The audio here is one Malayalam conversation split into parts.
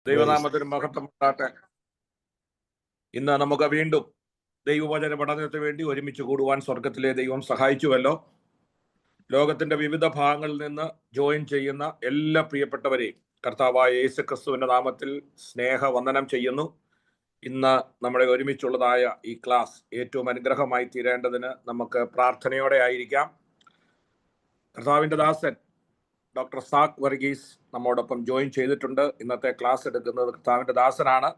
ദൈവനാമത്തിന് മഹത്വം ഉണ്ടാകട്ടെ. ഇന്ന് നമുക്ക് വീണ്ടും ദൈവവചന പഠനത്തിന് വേണ്ടി ഒരുമിച്ച് കൂടുവാൻ സ്വർഗത്തിലെ ദൈവം സഹായിച്ചുവല്ലോ. ലോകത്തിന്റെ വിവിധ ഭാഗങ്ങളിൽ നിന്ന് ജോയിൻ ചെയ്യുന്ന എല്ലാ പ്രിയപ്പെട്ടവരെയും കർത്താവായ യേശുക്രിസ്തുവിന്റെ നാമത്തിൽ സ്നേഹവന്ദനം ചെയ്യുന്നു. ഇന്ന് നമ്മുടെ ഒരുമിച്ചുള്ളതായ ഈ ക്ലാസ് ഏറ്റവും അനുഗ്രഹമായി തീരേണ്ടതിന് നമുക്ക് പ്രാർത്ഥനയോടെ ആയിരിക്കാം. കർത്താവിന്റെ ദാസൻ ഡോക്ടർ സാക് വർഗീസ് നമ്മോടൊപ്പം ജോയിൻ ചെയ്തിട്ടുണ്ട്. ഇന്നത്തെ ക്ലാസ് എടുക്കുന്നത് കർത്താവിന്റെ ദാസനാണ്.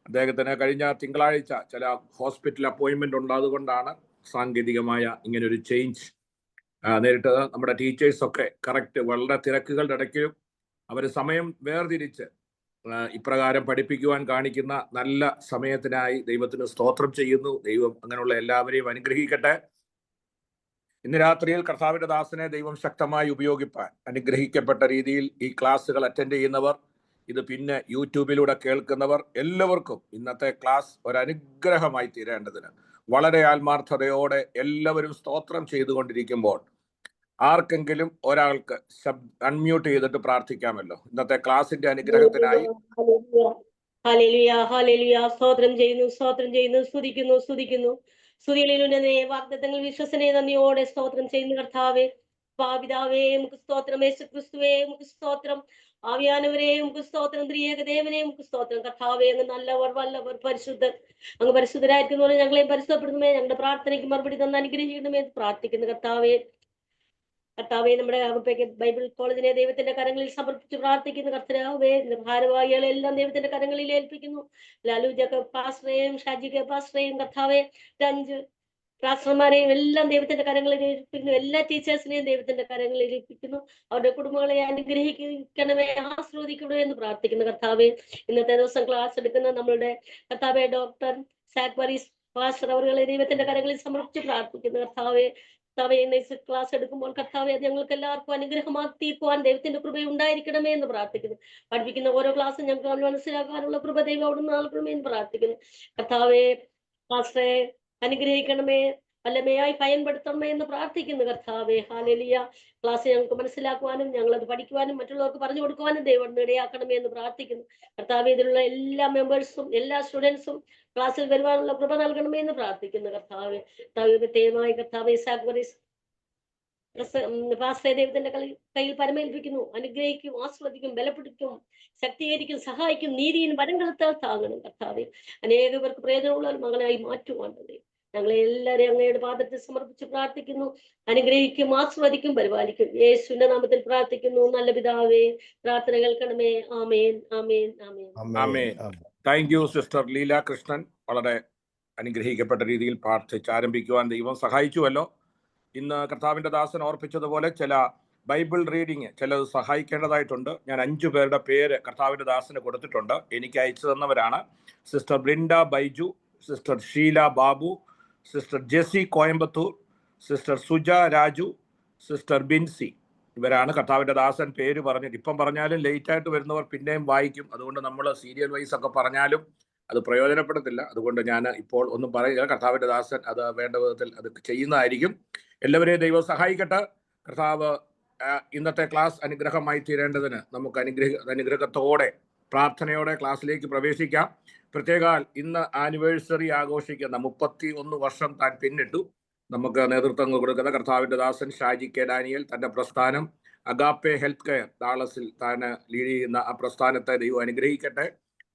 അദ്ദേഹത്തിന് കഴിഞ്ഞ തിങ്കളാഴ്ച ചില ഹോസ്പിറ്റൽ അപ്പോയിൻമെന്റ് ഉണ്ടായതുകൊണ്ടാണ് സാങ്കേതികമായ ഇങ്ങനൊരു ചേഞ്ച് നേരിട്ടത്. നമ്മുടെ ടീച്ചേഴ്സൊക്കെ കറക്റ്റ് വളരെ തിരക്കുകളുടെ ഇടയ്ക്കും അവർ സമയം വേർതിരിച്ച് ഇപ്രകാരം പഠിപ്പിക്കുവാൻ കാണിക്കുന്ന നല്ല സമയത്തിനായി ദൈവത്തിന് സ്തോത്രം ചെയ്യുന്നു. ദൈവം അങ്ങനെയുള്ള എല്ലാവരെയും അനുഗ്രഹിക്കട്ടെ. ഇന്ന് രാത്രിയിൽ കർത്താവിന്റെ ദാസനെ ദൈവം ശക്തമായി ഉപയോഗിപ്പാൻ അനുഗ്രഹിക്കപ്പെട്ട രീതിയിൽ ഈ ക്ലാസ്സുകൾ അറ്റൻഡ് ചെയ്യുന്നവർ, ഇത് പിന്നെ യൂട്യൂബിലൂടെ കേൾക്കുന്നവർ എല്ലാവർക്കും ഇന്നത്തെ ക്ലാസ് ഒരനുഗ്രഹമായി തീരേണ്ടതിന് വളരെ ആത്മാർത്ഥതയോടെ എല്ലാവരും സ്തോത്രം ചെയ്തുകൊണ്ടിരിക്കുമ്പോൾ ആർക്കെങ്കിലും ഒരാൾക്ക് അൺമ്യൂട്ട് ചെയ്തിട്ട് പ്രാർത്ഥിക്കാമല്ലോ. ഇന്നത്തെ ക്ലാസിന്റെ അനുഗ്രഹത്തിനായി. സ്തോത്രം ചെയ്യുന്നു, സ്തോത്രം ചെയ്യുന്നു, സ്തുതിക്കുന്നു, സ്തുതിക്കുന്നു. സ്തുതികളിലുന്നതേ വാഗ്ദത്തങ്ങൾ വിശ്വസനീയ നന്ദിയോടെ സ്തോത്രം ചെയ്യുന്ന കർത്താവേ, പിതാവേ നമുക്ക് സ്തോത്രം, യേശുക്രിസ്തുവേ നമുക്ക് സ്തോത്രം, ആവിയാനവരെ നമുക്ക് സ്തോത്രം, ത്രിയേക ദേവനെ നമുക്ക് സ്തോത്രം. കർത്താവേ അങ്ങ് നല്ലവർ, വല്ലവർ, പരിശുദ്ധർ, അങ്ങ് പരിശുദ്ധരായിരിക്കുന്നവരെ ഞങ്ങളെയും പരിശുദ്ധപ്പെടുന്നമേ, ഞങ്ങളുടെ പ്രാർത്ഥനയ്ക്ക് മറുപടി തന്ന് അനുഗ്രഹിക്കണമേ എന്ന് പ്രാർത്ഥിക്കുന്നു. കർത്താവേ നമ്മുടെ ബൈബിൾ കോളേജിനെ ദൈവത്തിന്റെ കരങ്ങളിൽ സമർപ്പിച്ച് പ്രാർത്ഥിക്കുന്നു. കർത്താവേ ഭാരവാഹികളെല്ലാം ദൈവത്തിന്റെ കരങ്ങളിൽ ഏൽപ്പിക്കുന്നു. ലാലു ജേക്കബ് പാസ്റ്ററേയും ഷാജി കെ പാസ്റ്ററേയും കർത്താവേ 5 പാസ്റ്റർമാരെയും എല്ലാം ദൈവത്തിന്റെ കരങ്ങളിൽ ഏൽപ്പിക്കുന്നു. എല്ലാ ടീച്ചേഴ്സിനെയും ദൈവത്തിന്റെ കരങ്ങളിൽ ഏൽപ്പിക്കുന്നു. അവരുടെ കുടുംബങ്ങളെ അനുഗ്രഹിക്കണമേ, ആസ്വദിക്കണമേ എന്ന് പ്രാർത്ഥിക്കുന്നു. കർത്താവേ ഇന്നത്തെ ദിവസം ക്ലാസ് എടുക്കുന്ന നമ്മളുടെ കർത്താവേ ഡോക്ടർ സാക് വർഗീസ് പാസ്റ്റർ അവരുടെ ദൈവത്തിന്റെ കരങ്ങളിൽ സമർപ്പിച്ച് പ്രാർത്ഥിക്കുന്നു. കർത്താവേ ക്ലാസ് എടുക്കുമ്പോൾ കർത്താവെ അത് ഞങ്ങൾക്ക് എല്ലാവർക്കും അനുഗ്രഹമാക്കി തീർക്കുവാൻ ദൈവത്തിന്റെ കൃപ ഉണ്ടായിരിക്കണമേ എന്ന് പ്രാർത്ഥിക്കുന്നു. പഠിപ്പിക്കുന്ന ഓരോ ക്ലാസ്സും ഞങ്ങൾക്ക് മനസ്സിലാക്കാനുള്ള കൃപ ദൈവം അവിടുന്ന് നൽകണമേ എന്ന് പ്രാർത്ഥിക്കുന്നു. കർത്താവെ ക്ലാസ്സെ അനുഗ്രഹിക്കണമേ, വല്ലമയായി ഭയപ്പെടുത്തണമേ എന്ന് പ്രാർത്ഥിക്കുന്നു. കർത്താവെ ഹല്ലേലൂയ. ക്ലാസ് ഞങ്ങൾക്ക് മനസ്സിലാക്കുവാനും ഞങ്ങളത് പഠിക്കുവാനും മറ്റുള്ളവർക്ക് പറഞ്ഞു കൊടുക്കുവാനും ദൈവം ഇടയാക്കണമേ എന്ന് പ്രാർത്ഥിക്കുന്നു. കർത്താവെ ഇതിലുള്ള എല്ലാ മെമ്പേഴ്സും എല്ലാ സ്റ്റുഡൻസും ക്ലാസ്സിൽ വരുവാനുള്ള കൃപ നൽകണമേ എന്ന് പ്രാർത്ഥിക്കുന്നു. കർത്താവെ പ്രത്യേകമായി കർത്താവെ സാക് വർഗീസ് ദൈവത്തിന്റെ കയ്യിൽ പരമേൽപ്പിക്കുന്നു. അനുഗ്രഹിക്കും, ആസ്വദിക്കും, ബലപ്പെടുത്തും, ശക്തീകരിക്കും, സഹായിക്കും, നീതിയും വരങ്ങളെത്താൽ താങ്ങണം. കർത്താവെ അനേക പേർക്ക് പ്രയോജനമുള്ള ഒരു മകനായി മാറ്റുവാണ്ടേ ഞങ്ങളെ എല്ലാവരെയും അങ്ങയുടെ പാദത്തിൽ സമർപ്പിച്ച് പ്രാർത്ഥിക്കുന്നു. അനുഗ്രഹിക്കും, ആസ്വദിക്കും, പരിപാലിക്കും. യേശുവിന്റെ നാമത്തിൽ പ്രാർത്ഥിക്കുന്നു നല്ല പിതാവേ. പ്രാർത്ഥന കേൾക്കണമേ. ആമേൻ, ആമേൻ, ആമേൻ, ആമേൻ. Thank you sister Leela Krishnan. വളരെ അനുഗ്രഹിക്കപ്പെട്ട രീതിയിൽ പ്രാർത്ഥിച്ച് ആരംഭിക്കുവാൻ ദൈവം സഹായിച്ചുവല്ലോ. ഇന്ന് കർത്താവിന്റെ ദാസൻ ഓർപ്പിച്ചതുപോലെ ചില ബൈബിൾ റീഡിങ് ചിലത് സഹായിക്കേണ്ടതായിട്ടുണ്ട്. ഞാൻ 5 പേരുടെ പേര് കർത്താവിന്റെ ദാസന് കൊടുത്തിട്ടുണ്ട്. എനിക്ക് അയച്ചു തന്നവരാണ് sister Brinda Baiju, sister Sheela Babu, sister Jessy Coimbatore, sister Suja Raju, sister Binsy. ഇവരാണ് കർത്താവിന്റെ ദാസൻ പേര് പറഞ്ഞിട്ട്. ഇപ്പം പറഞ്ഞാലും ലേറ്റായിട്ട് വരുന്നവർ പിന്നെയും വായിക്കും. അതുകൊണ്ട് നമ്മൾ സീരിയൽ വൈസ് ഒക്കെ പറഞ്ഞാലും അത് പ്രയോജനപ്പെടത്തില്ല. അതുകൊണ്ട് ഞാൻ ഇപ്പോൾ ഒന്നും പറയുക. കർത്താവിന്റെ ദാസൻ അത് വേണ്ട വിധത്തിൽ അത് ചെയ്യുന്നതായിരിക്കും. എല്ലാവരെയും ദൈവം സഹായിക്കട്ടെ. കർത്താവ് ഇന്നത്തെ ക്ലാസ് അനുഗ്രഹമായി തീരേണ്ടതിന് നമുക്ക് അനുഗ്രഹത്തോടെ പ്രാർത്ഥനയോടെ ക്ലാസ്സിലേക്ക് പ്രവേശിക്കാം. പ്രത്യേകാൽ ഇന്ന് ആനിവേഴ്സറി ആഘോഷിക്കുന്ന 31 വർഷം താൻ പിന്നിട്ടു. നമുക്ക് നേതൃത്വം കൊടുക്കുന്ന കർത്താവിന്റെ ദാസൻ ഷാജി കെ ഡാനിയൽ തന്റെ പ്രസ്ഥാനം അഗാപ്പെ ഹെൽത്ത് കെയർ ഡാളസിൽ താൻ ലീഡ് ചെയ്യുന്ന ആ പ്രസ്ഥാനത്തെ ദൈവം അനുഗ്രഹിക്കട്ടെ.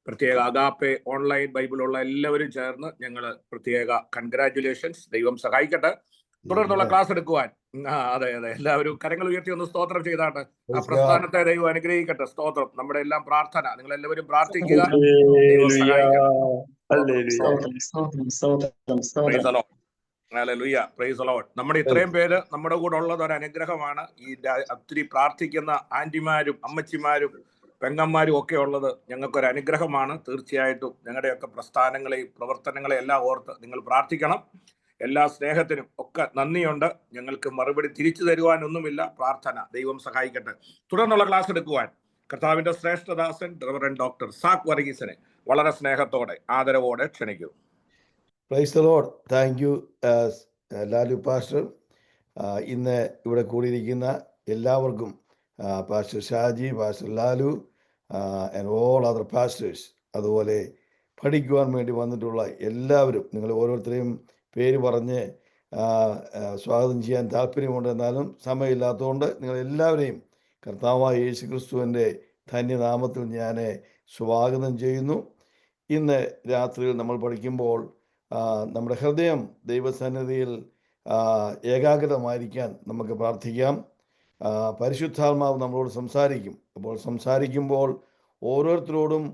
പ്രത്യേക അഗാപ്പെ ഓൺലൈൻ ബൈബിളുള്ള എല്ലാവരും ചേർന്ന് ഞങ്ങൾ പ്രത്യേക കൺഗ്രാറ്റുലേഷൻസ്. ദൈവം സഹായിക്കട്ടെ. തുടർന്നുള്ള ക്ലാസ് എടുക്കുവാൻ അതെ എല്ലാവരും കരങ്ങൾ ഉയർത്തി ഒന്ന് സ്തോത്രം ചെയ്താട്ട് ആ പ്രസ്ഥാനത്തെ ദൈവം അനുഗ്രഹിക്കട്ടെ. സ്തോത്രം. നമ്മുടെ എല്ലാം പ്രാർത്ഥന, നിങ്ങൾ എല്ലാവരും പ്രാർത്ഥിക്കുക. ദൈവം സഹായിക്കട്ടെ. നമ്മുടെ ഇത്രയും പേര് നമ്മുടെ കൂടെ ഉള്ളത് ഒരു അനുഗ്രഹമാണ്. ഈ ഒത്തിരി പ്രാർത്ഥിക്കുന്ന ആന്റിമാരും അമ്മച്ചിമാരും പെങ്ങന്മാരും ഒക്കെ ഉള്ളത് ഞങ്ങൾക്കൊരു അനുഗ്രഹമാണ്. തീർച്ചയായിട്ടും ഞങ്ങളുടെയൊക്കെ പ്രസ്ഥാനങ്ങളെയും പ്രവർത്തനങ്ങളെയും എല്ലാം ഓർത്ത് നിങ്ങൾ പ്രാർത്ഥിക്കണം. എല്ലാ സ്നേഹത്തിനും ഒക്കെ നന്ദിയുണ്ട്. ഞങ്ങൾക്ക് മറുപടി തിരിച്ചു തരുവാനൊന്നുമില്ല. പ്രാർത്ഥന. ദൈവം സഹായിക്കട്ടെ. തുടർന്നുള്ള ക്ലാസ് എടുക്കുവാൻ കർത്താവിന്റെ ശ്രേഷ്ഠദാസൻ റവറൻഡ് ഡോക്ടർ സാക് വർഗീസിനെ വളരെ സ്നേഹത്തോടെ ആദരവോടെ ക്ഷണിക്കുന്നു. Price the Lord. Thank you Lalu pastor. ഇന്ന് ഇവിടെ കൂടിയിരിക്കുന്ന എല്ലാവർക്കും pastor Shaji, pastor Lalu, and all other pastors, അതുപോലെ പഠിക്കുവാൻ വേണ്ടി വന്നിട്ടുള്ള എല്ലാവരും, നിങ്ങൾ ഓരോരുത്തരെയും പേര് പറഞ്ഞ് സ്വാഗതം ചെയ്യാൻ താല്പര്യമുണ്ട്, എന്നാലും സമയമില്ലാത്തതുകൊണ്ട് നിങ്ങളെല്ലാവരെയും കർത്താവായ യേശു ക്രിസ്തുവിൻ്റെ ധന്യനാമത്തിൽ ഞാൻ സ്വാഗതം ചെയ്യുന്നു. ഇന്ന് രാത്രിയിൽ നമ്മൾ പഠിക്കുമ്പോൾ നമ്മുടെ ഹൃദയം ദൈവസന്നിധിയിൽ ഏകാഗ്രതമായിരിക്കാൻ നമുക്ക് പ്രാർത്ഥിക്കാം. പരിശുദ്ധാത്മാവ് നമ്മളോട് സംസാരിക്കും. അപ്പോൾ സംസാരിക്കുമ്പോൾ ഓരോരുത്തരോടും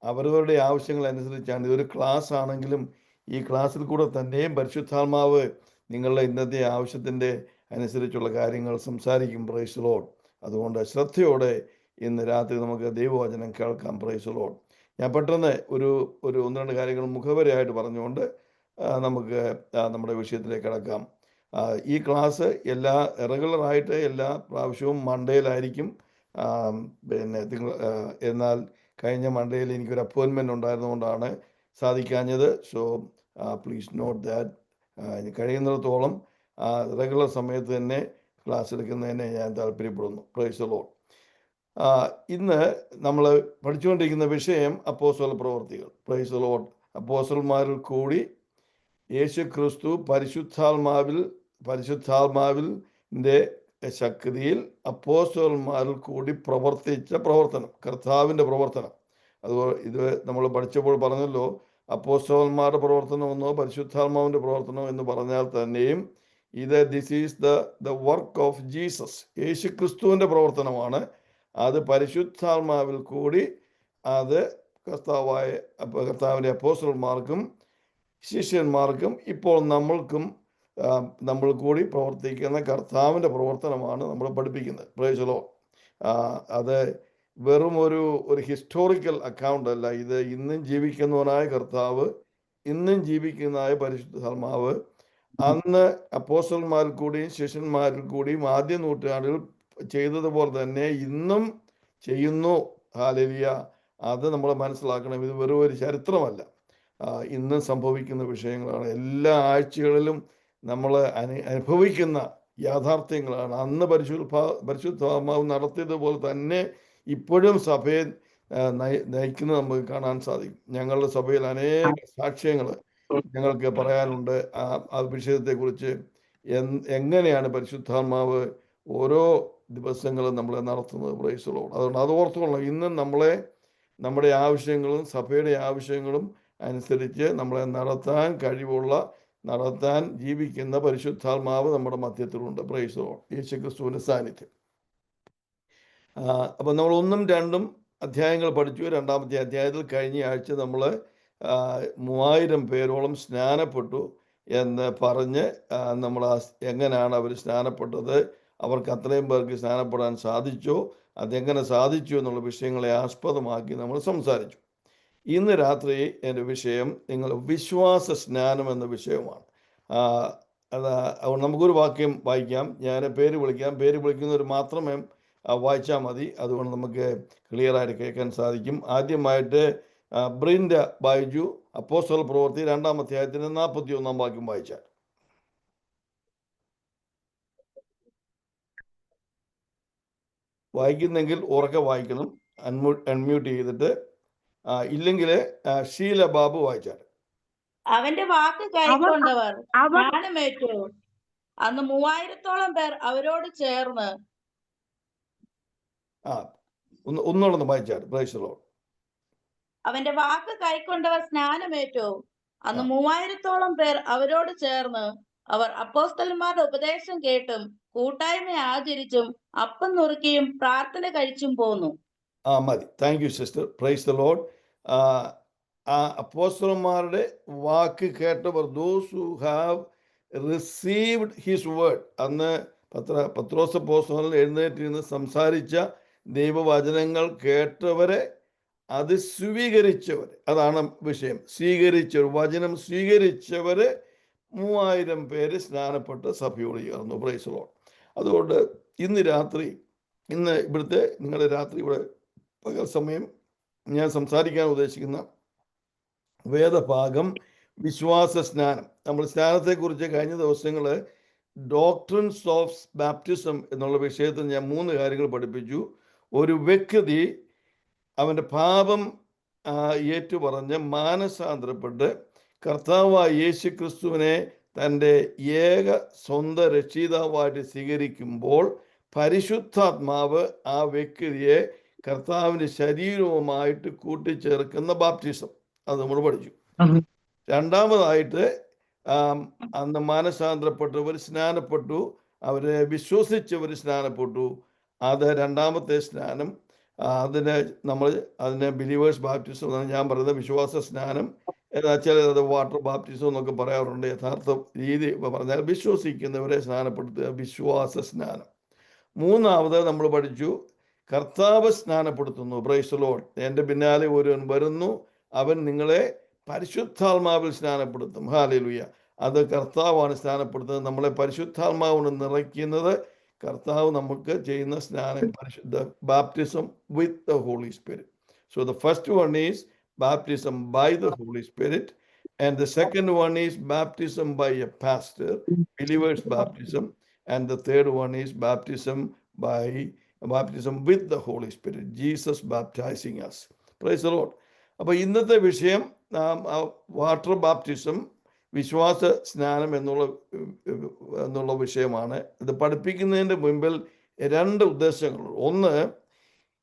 അവരവരുടെ ആവശ്യങ്ങൾ അനുസരിച്ചാണ്. ഇതൊരു ക്ലാസ് ആണെങ്കിലും ഈ ക്ലാസ്സിൽ കൂടെ തന്നെയും പരിശുദ്ധാത്മാവ് നിങ്ങളുടെ ഇന്നത്തെ ആവശ്യത്തിൻ്റെ അനുസരിച്ചുള്ള കാര്യങ്ങൾ സംസാരിക്കും. Price the Lord. അതുകൊണ്ട് ശ്രദ്ധയോടെ ഇന്ന് രാത്രി നമുക്ക് ദൈവവചനം കേൾക്കാം. Price the Lord. ഞാൻ പെട്ടെന്ന് ഒരു ഒന്ന് രണ്ട് കാര്യങ്ങൾ മുഖവരയായിട്ട് പറഞ്ഞുകൊണ്ട് നമുക്ക് നമ്മുടെ വിഷയത്തിലേക്ക് കടക്കാം. ഈ ക്ലാസ് റെഗുലറായിട്ട് എല്ലാ പ്രാവശ്യവും മൺഡേയിലായിരിക്കും. എന്നാൽ കഴിഞ്ഞ മൺഡേയിൽ എനിക്കൊരു അപ്പോയിൻമെൻ്റ് ഉണ്ടായിരുന്നുകൊണ്ടാണ് സാധിക്കാഞ്ഞത്. So please note that. കഴിയുന്നിടത്തോളം റെഗുലർ സമയത്ത് തന്നെ ക്ലാസ് എടുക്കുന്നതിനെ ഞാൻ താല്പര്യപ്പെടുന്നു. Praise the lord. ഇന്ന് നമ്മൾ പഠിച്ചുകൊണ്ടിരിക്കുന്ന വിഷയം അപ്പോസ്തല പ്രവൃത്തികൾ. Price the Lord. അപ്പോസ്തലന്മാരിൽ കൂടി യേശു ക്രിസ്തു പരിശുദ്ധാത്മാവിൻ്റെ ശക്തിയിൽ അപ്പോസ്തലന്മാരിൽ കൂടി പ്രവർത്തിച്ച പ്രവർത്തനം, കർത്താവിൻ്റെ പ്രവർത്തനം. അതുപോലെ ഇത് നമ്മൾ പഠിച്ചപ്പോൾ പറഞ്ഞല്ലോ, അപ്പോസ്തലന്മാരുടെ പ്രവർത്തനമെന്നോ പരിശുദ്ധാത്മാവിൻ്റെ പ്രവർത്തനം എന്ന് പറഞ്ഞാൽ തന്നെയും this is the work of Jesus. യേശു ക്രിസ്തുവിൻ്റെ പ്രവർത്തനമാണ്. അത് പരിശുദ്ധാത്മാവിൽ കൂടി അത് കർത്താവിൻ്റെ അപ്പോസ്തലന്മാർക്കും ശിഷ്യന്മാർക്കും ഇപ്പോൾ നമ്മൾ കൂടി പ്രവർത്തിക്കുന്ന കർത്താവിൻ്റെ പ്രവർത്തനമാണ് നമ്മൾ പഠിപ്പിക്കുന്നത്. Price the lord. അത് വെറും ഒരു ഹിസ്റ്റോറിക്കൽ അക്കൗണ്ട് അല്ല. ഇത് ഇന്നും ജീവിക്കുന്നവനായ കർത്താവ്, ഇന്നും ജീവിക്കുന്നതായ പരിശുദ്ധാത്മാവ് അന്ന് അപ്പോസ്തലന്മാരിൽ കൂടിയും ശിഷ്യന്മാരിൽ കൂടിയും ആദ്യ നൂറ്റാണ്ടിൽ ചെയ്തതുപോലെ തന്നെ ഇന്നും ചെയ്യുന്നു. ഹല്ലേലൂയ. അത് നമ്മൾ മനസ്സിലാക്കണം. ഇത് വെറും ഒരു ചരിത്രമല്ല, ഇന്ന് സംഭവിക്കുന്ന വിഷയങ്ങളാണ്. എല്ലാ ആഴ്ചകളിലും നമ്മൾ അനുഭവിക്കുന്ന യാഥാർത്ഥ്യങ്ങളാണ്. അന്ന് പരിശുദ്ധാത്മാവ് നടത്തിയതുപോലെ തന്നെ ഇപ്പോഴും സഭയെ നയിക്കുന്നത് നമുക്ക് കാണാൻ സാധിക്കും. ഞങ്ങളുടെ സഭയിൽ അനേക സാക്ഷ്യങ്ങൾ ഞങ്ങൾക്ക് പറയാനുണ്ട് ആ വിഷയത്തെക്കുറിച്ച്. എങ്ങനെയാണ് പരിശുദ്ധാത്മാവ് ഓരോ ദിവസങ്ങളും നമ്മളെ നടത്തുന്നത്. Price the Lord. അതുകൊണ്ട് അത് ഓർത്തുകൊള്ളണം. ഇന്നും നമ്മുടെ ആവശ്യങ്ങളും സഭയുടെ ആവശ്യങ്ങളും അനുസരിച്ച് നമ്മളെ നടത്താൻ ജീവിക്കുന്ന പരിശുദ്ധാത്മാവ് നമ്മുടെ മധ്യത്തിലുണ്ട്. Praise the lord. യേശു ക്രിസ്തുവിൻ്റെ സാന്നിധ്യം. അപ്പം നമ്മൾ 1ഉം 2ഉം അധ്യായങ്ങൾ പഠിച്ചു. 2ാമത്തെ അധ്യായത്തിൽ കഴിഞ്ഞ ആഴ്ച നമ്മൾ 3000 പേരോളം സ്നാനപ്പെട്ടു എന്ന് പറഞ്ഞ് നമ്മൾ എങ്ങനെയാണ് അവർ സ്നാനപ്പെട്ടത്, അവർക്ക് അത്രയും പേർക്ക് സ്നാനപ്പെടാൻ സാധിച്ചോ, അതെങ്ങനെ സാധിച്ചു എന്നുള്ള വിഷയങ്ങളെ ആസ്പദമാക്കി നമ്മൾ സംസാരിച്ചു. ഇന്ന് രാത്രി എൻ്റെ വിഷയം വിശ്വാസ സ്നാനം എന്ന വിഷയമാണ്. അതുകൊണ്ട് നമുക്കൊരു വാക്യം വായിക്കാം. ഞാൻ പേര് വിളിക്കുന്നവർ മാത്രമേ വായിച്ചാൽ മതി. അതുകൊണ്ട് നമുക്ക് ക്ലിയറായിട്ട് കേൾക്കാൻ സാധിക്കും. ആദ്യമായിട്ട് ബ്രിൻഡ ബൈജു അപ്പോസ്തല പ്രവൃത്തി 2ാം അധ്യായത്തിന് 41 വാക്യം വായിച്ചാൽ. വായിക്കുന്നെങ്കിൽ ഉറക്കെ വായിക്കണം, അൺമ്യൂട്ട് ചെയ്തിട്ട്. ഇല്ലെങ്കിൽ ഷീല ബാബു വായിച്ചാൽ. അവന്റെ വാക്ക് കൈക്കൊണ്ടവർ ജ്ഞാനമേറ്റു. അന്ന് 3000-ഓളം പേർ അവരോട് ചേർന്ന്. ഒന്നുകൂടെ വായിച്ചാൽ. Price the Lord. അവന്റെ വാക്ക് കൈക്കൊണ്ടവർ സ്നാനമേറ്റു. അന്ന് 3000-ഓളം പേർ അവരോട് ചേർന്ന് അവർ അപ്പോസ്തലന്മാരുടെ ഉപദേശം കേട്ടും കൂട്ടായ്മ ആചരിച്ചും അപ്പം നുറുക്കിയും പ്രാർത്ഥന കഴിച്ചും പോന്നു. മതി. Thank you sister. Praise the lord. അപ്പോസ്തലന്മാരുടെ വാക്ക് കേട്ടവർ, those who have received his word. അന്ന് പത്രോസ് അപ്പോസ്തലൻ എഴുന്നേറ്റിരുന്ന് സംസാരിച്ച ദൈവവചനങ്ങൾ കേട്ടവരെ, അത് സ്വീകരിച്ചവർ, അതാണ് വിഷയം. വചനം സ്വീകരിച്ചവര് 3000 പേര് സ്നാനപ്പെട്ട് സഭയോട് ചേർന്നു. Price the Lord. അതുകൊണ്ട് ഇന്ന് ഇവിടുത്തെ നിങ്ങളുടെ രാത്രി ഇവിടെ പകൽ സമയം ഞാൻ സംസാരിക്കാൻ ഉദ്ദേശിക്കുന്ന വേദഭാഗം വിശ്വാസ സ്നാനം. നമ്മൾ സ്നാനത്തെക്കുറിച്ച് കഴിഞ്ഞ ദിവസങ്ങൾ ഡോക്ട്രിൻസ് ഓഫ് ബാപ്റ്റിസം എന്നുള്ള വിഷയത്തിൽ ഞാൻ 3 കാര്യങ്ങൾ പഠിപ്പിച്ചു. ഒരു വ്യക്തി അവൻ്റെ പാപം ഏറ്റുപറഞ്ഞ് മാനസാന്തരപ്പെട്ട് കർത്താവായ യേശു ക്രിസ്തുവിനെ തൻ്റെ ഏക സ്വന്തം രക്ഷിതാവായിട്ട് സ്വീകരിക്കുമ്പോൾ പരിശുദ്ധാത്മാവ് ആ വ്യക്തിയെ കർത്താവിൻ്റെ ശരീരവുമായിട്ട് കൂട്ടിച്ചേർക്കുന്ന ബാപ്റ്റിസം. അത് നമ്മൾ പഠിച്ചു. രണ്ടാമതായിട്ട് അന്ന് മാനസാന്തരപ്പെട്ടവർ സ്നാനപ്പെട്ടു, അവരെ വിശ്വസിച്ചവർ സ്നാനപ്പെട്ടു. അത് രണ്ടാമത്തെ സ്നാനം. അതിനെ ബിലീവേഴ്സ് ബാപ്റ്റിസം എന്നാണ് ഞാൻ പറയുന്നത്. വിശ്വാസ സ്നാനം എന്നുവെച്ചാൽ അത് വാട്ടർ ബാപ്റ്റിസം എന്നൊക്കെ പറയാറുണ്ട്. യഥാർത്ഥ രീതി പറഞ്ഞാൽ വിശ്വസിക്കുന്നവരെ സ്നാനപ്പെടുത്തുക, വിശ്വാസ സ്നാനം. മൂന്നാമത് നമ്മൾ പഠിച്ചു കർത്താവ് സ്നാനപ്പെടുത്തുന്നു. Price the Lord. എൻ്റെ പിന്നാലെ ഒരുവൻ വരുന്നു, അവൻ നിങ്ങളെ പരിശുദ്ധാത്മാവിൽ സ്നാനപ്പെടുത്തും. ഹല്ലേലൂയ. അത് കർത്താവാണ് സ്നാനപ്പെടുത്തുന്നത്. നമ്മളെ പരിശുദ്ധാത്മാവിന് നിറയ്ക്കുന്നത് കർത്താവ് നമുക്ക് ചെയ്യുന്ന സ്നാനം, പരിശുദ്ധ baptism with the Holy Spirit. So the first one is baptism by the Holy Spirit, and the second one is baptism by a pastor, believer's baptism, and the third one is baptism with the Holy Spirit, Jesus baptizing us. Praise the Lord. അപ്പോൾ ഇന്നത്തെ വിഷയം വാട്ടർ ബാപ്റ്റിസം, വിശ്വാസ സ്നാനം എന്നുള്ള വിഷയമാണ്. ഇത് പഠിപ്പിക്കുന്നതിൻ്റെ മുൻപിൽ രണ്ട് ഉദ്ദേശങ്ങളുണ്ട്. ഒന്ന്,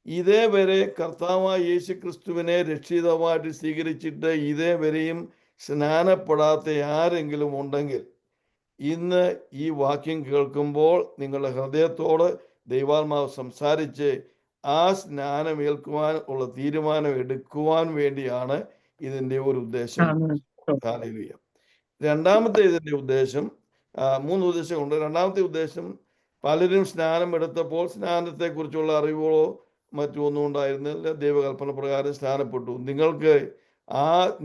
ഇതേവരെ കർത്താവായ യേശു ക്രിസ്തുവിനെ രക്ഷിതാവായിട്ട് സ്വീകരിച്ചിട്ട് ഇതേവരെയും സ്നാനപ്പെടാത്ത ആരെങ്കിലും ഉണ്ടെങ്കിൽ ഇന്ന് ഈ വാക്യം കേൾക്കുമ്പോൾ നിങ്ങളുടെ ഹൃദയത്തോട് ദൈവാത്മാവ് സംസാരിച്ച് ആ സ്നാനം ഏൽക്കുവാൻ ഉള്ള തീരുമാനം എടുക്കുവാൻ വേണ്ടിയാണ് ഇതിൻ്റെ ഒരു ഉദ്ദേശം. ഹല്ലേലൂയ. രണ്ടാമത്തെ ഇതിൻ്റെ ഉദ്ദേശം, മൂന്ന് ഉദ്ദേശമുണ്ട്. രണ്ടാമത്തെ ഉദ്ദേശം, പലരും സ്നാനം എടുത്തപ്പോൾ സ്നാനത്തെക്കുറിച്ചുള്ള അറിവുകളോ മറ്റു ഒന്നും ഉണ്ടായിരുന്നില്ല. ദൈവകൽപ്പന പ്രകാരം സ്നാനപ്പെട്ടു.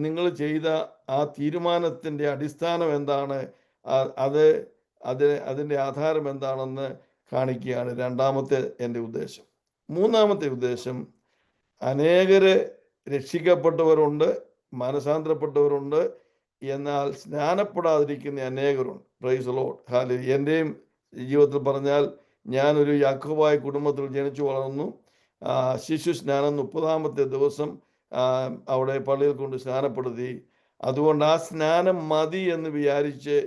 നിങ്ങൾ ചെയ്ത ആ തീരുമാനത്തിൻ്റെ അടിസ്ഥാനം എന്താണ്, അതിൻ്റെ ആധാരം എന്താണെന്ന് കാണിക്കുകയാണ് രണ്ടാമത്തെ എൻ്റെ ഉദ്ദേശം. മൂന്നാമത്തെ ഉദ്ദേശം, അനേകര് രക്ഷിക്കപ്പെട്ടവരുണ്ട്, മാനസാന്തരപ്പെട്ടവരുണ്ട്, എന്നാൽ സ്നാനപ്പെടാതിരിക്കുന്ന അനേകരുണ്ട്. Praise the lord. ഹല്ലേലൂയ. എൻ്റെയും ജീവിതത്തിൽ പറഞ്ഞാൽ ഞാനൊരു യാക്കോബായ കുടുംബത്തിൽ ജനിച്ചു വളർന്നു. ശിശു സ്നാനം 30-ാമത്തെ ദിവസം അവിടെ പള്ളിയിൽ കൊണ്ട് സ്നാനപ്പെടുത്തി. അതുകൊണ്ട് ആ സ്നാനം മതി എന്ന് വിചാരിച്ച്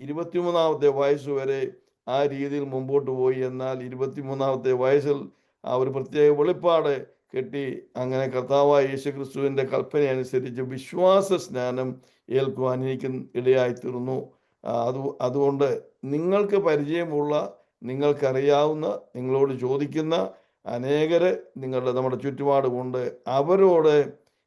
23-ാമത്തെ വയസ്സ് വരെ ആ രീതിയിൽ മുമ്പോട്ട് പോയി. എന്നാൽ 23-ാമത്തെ വയസ്സിൽ ഒരു പ്രത്യേക വെളിപ്പാട് കെട്ടി അങ്ങനെ കർത്താവായ യേശു ക്രിസ്തുവിൻ്റെ കൽപ്പന അനുസരിച്ച് വിശ്വാസ സ്നാനം ഏൽക്കുവാൻ എനിക്ക് ഇടയായിത്തീർന്നു. അതുകൊണ്ട് നിങ്ങൾക്ക് പരിചയമുള്ള, നിങ്ങൾക്കറിയാവുന്ന, നിങ്ങളോട് ചോദിക്കുന്ന അനേകര് നമ്മുടെ ചുറ്റുപാടുമുണ്ട്. അവരോട്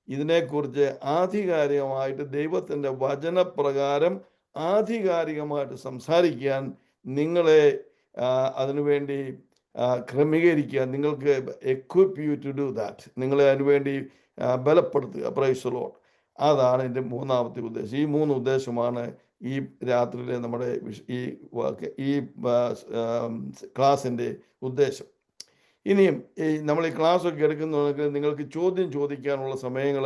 ഇതിനെക്കുറിച്ച് ആധികാരികമായിട്ട് ദൈവത്തിൻ്റെ വചനപ്രകാരം ആധികാരികമായിട്ട് സംസാരിക്കാൻ നിങ്ങളെ അതിനുവേണ്ടി ക്രമീകരിക്കുക. നിങ്ങൾക്ക് equip you to do that. നിങ്ങളെ അതിനുവേണ്ടി ബലപ്പെടുത്തുക. Price the Lord. അതാണ് എൻ്റെ മൂന്നാമത്തെ ഉദ്ദേശം. ഈ മൂന്ന് ഉദ്ദേശമാണ് ഈ രാത്രിയിലെ നമ്മുടെ ഈ ക്ലാസ്സിൻ്റെ ഉദ്ദേശം. ഇനിയും നമ്മൾ ഈ ക്ലാസ്സൊക്കെ എടുക്കുന്നുണ്ടെങ്കിൽ നിങ്ങൾക്ക് ചോദ്യം ചോദിക്കാനുള്ള സമയങ്ങൾ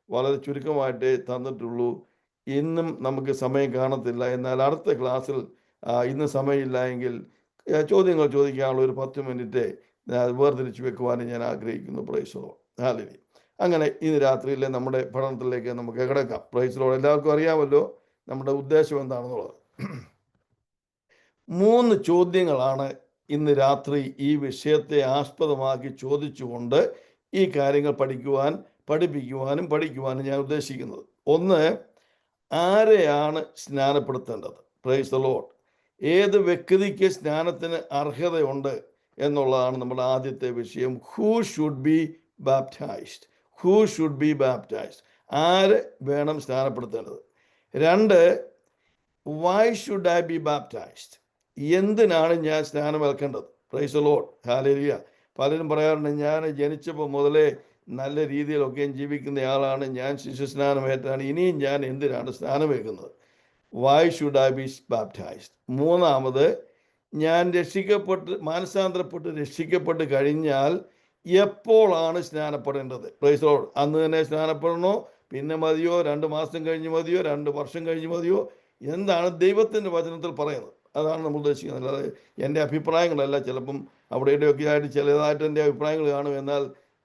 വളരെ ചുരുക്കമായിട്ടേ തന്നിട്ടുള്ളൂ. ഇന്നും നമുക്ക് സമയം കാണത്തില്ല. എന്നാൽ അടുത്ത ക്ലാസ്സിൽ ഇന്ന് സമയമില്ല എങ്കിൽ ചോദ്യങ്ങൾ ചോദിക്കാനുള്ള ഒരു 10 മിനിറ്റ് വേർതിരിച്ച് വെക്കുവാനും ഞാൻ ആഗ്രഹിക്കുന്നു. Price the lord. ഹല്ലേലൂയ. അങ്ങനെ ഇന്ന് രാത്രിയിലെ നമ്മുടെ പഠനത്തിലേക്ക് നമുക്ക് കിടക്കാം. Price the Lord. എല്ലാവർക്കും അറിയാമല്ലോ നമ്മുടെ ഉദ്ദേശം എന്താണെന്നുള്ളത്. 3 ചോദ്യങ്ങളാണ് ഇന്ന് രാത്രി ഈ വിഷയത്തെ ആസ്പദമാക്കി ചോദിച്ചുകൊണ്ട് ഈ കാര്യങ്ങൾ പഠിപ്പിക്കുവാനും ഞാൻ ഉദ്ദേശിക്കുന്നത്. ഒന്ന്, ആരെയാണ് സ്നാനപ്പെടുത്തേണ്ടത്? Price the Lord. ഏത് വ്യക്തിക്ക് സ്നാനത്തിന് അർഹതയുണ്ട് എന്നുള്ളതാണ് നമ്മുടെ ആദ്യത്തെ വിഷയം. Who should be baptised? Who should be baptised? ആര് വേണം സ്നാനപ്പെടുത്തേണ്ടത്? 2, why should I be baptised? എന്തിനാണ് ഞാൻ സ്നാനം ഏൽക്കേണ്ടത്? Praise the lord. ഹല്ലേലൂയ. പലരും പറയാറുണ്ട്, ഞാൻ ജനിച്ചപ്പോൾ മുതലേ നല്ല രീതിയിലൊക്കെയും ജീവിക്കുന്നയാളാണ്, ഞാൻ ശിശുസ്നാനമേറ്റാണ്, ഇനിയും ഞാൻ എന്തിനാണ് സ്നാനമേൽക്കുന്നത്? Why should I be baptised? മൂന്നാമത്, ഞാൻ രക്ഷിക്കപ്പെട്ട് കഴിഞ്ഞാൽ എപ്പോഴാണ് സ്നാനപ്പെടേണ്ടത്? Price the Lord. അന്ന് തന്നെ സ്നാനപ്പെടണോ? പിന്നെ മതിയോ? 2 മാസം കഴിഞ്ഞ് മതിയോ? 2 വർഷം കഴിഞ്ഞ് മതിയോ? എന്താണ് ദൈവത്തിൻ്റെ വചനത്തിൽ പറയുന്നത്? അതാണ് നമ്മൾ ഉദ്ദേശിക്കുന്നത്. അല്ലാതെ എൻ്റെ അഭിപ്രായങ്ങളല്ല. ചിലപ്പം അവിടെ ഇവിടെയൊക്കെ ആയിട്ട് ചിലതായിട്ട് എൻ്റെ അഭിപ്രായങ്ങൾ കാണും. എന്നാൽ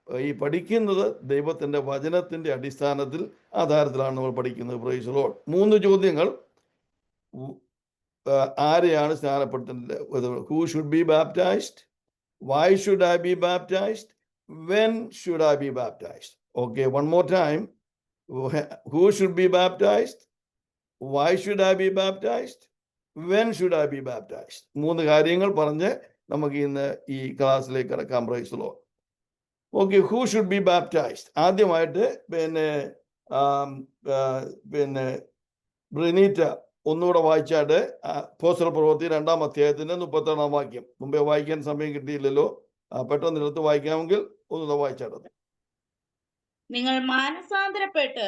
ഈ പഠിക്കുന്നത് ദൈവത്തിൻ്റെ വചനത്തിൻ്റെ അടിസ്ഥാനത്തിൽ ആധാരത്തിലാണ് നമ്മൾ പഠിക്കുന്നത്. Price the Lord. 3 ചോദ്യങ്ങൾ. ആരെയാണ് സ്നാനപ്പെടുത്തേണ്ടത്? Who should be baptised? Why should I be baptized? When should I be baptized? Okay, one more time. Who should be baptized? Why should I be baptized? When should I be baptized? 3 കാര്യങ്ങൾ പറഞ്ഞ് നമുക്ക് ഇന്ന് ഈ ക്ലാസ്സിലേക്ക് കടക്കാം. Price the Lord. Okay, who should be baptised? ആദ്യമായിട്ട് പിന്നെ ബ്രിനീറ്റ ഒന്നുകൂടെ വായിച്ചാട്ട് അപ്പോസ്തല പ്രവൃത്തി 2-ാം അധ്യായത്തിന്റെ 31-ാം വാക്യം. മുമ്പേ വായിക്കാൻ സമയം കിട്ടിയില്ലല്ലോ, പെട്ടെന്ന് എടുത്ത് വായിക്കാമെങ്കിൽ ഒന്നുകൂടെ വായിച്ചാട്ടത്. നിങ്ങൾ മാനസാന്തരപ്പെട്ട്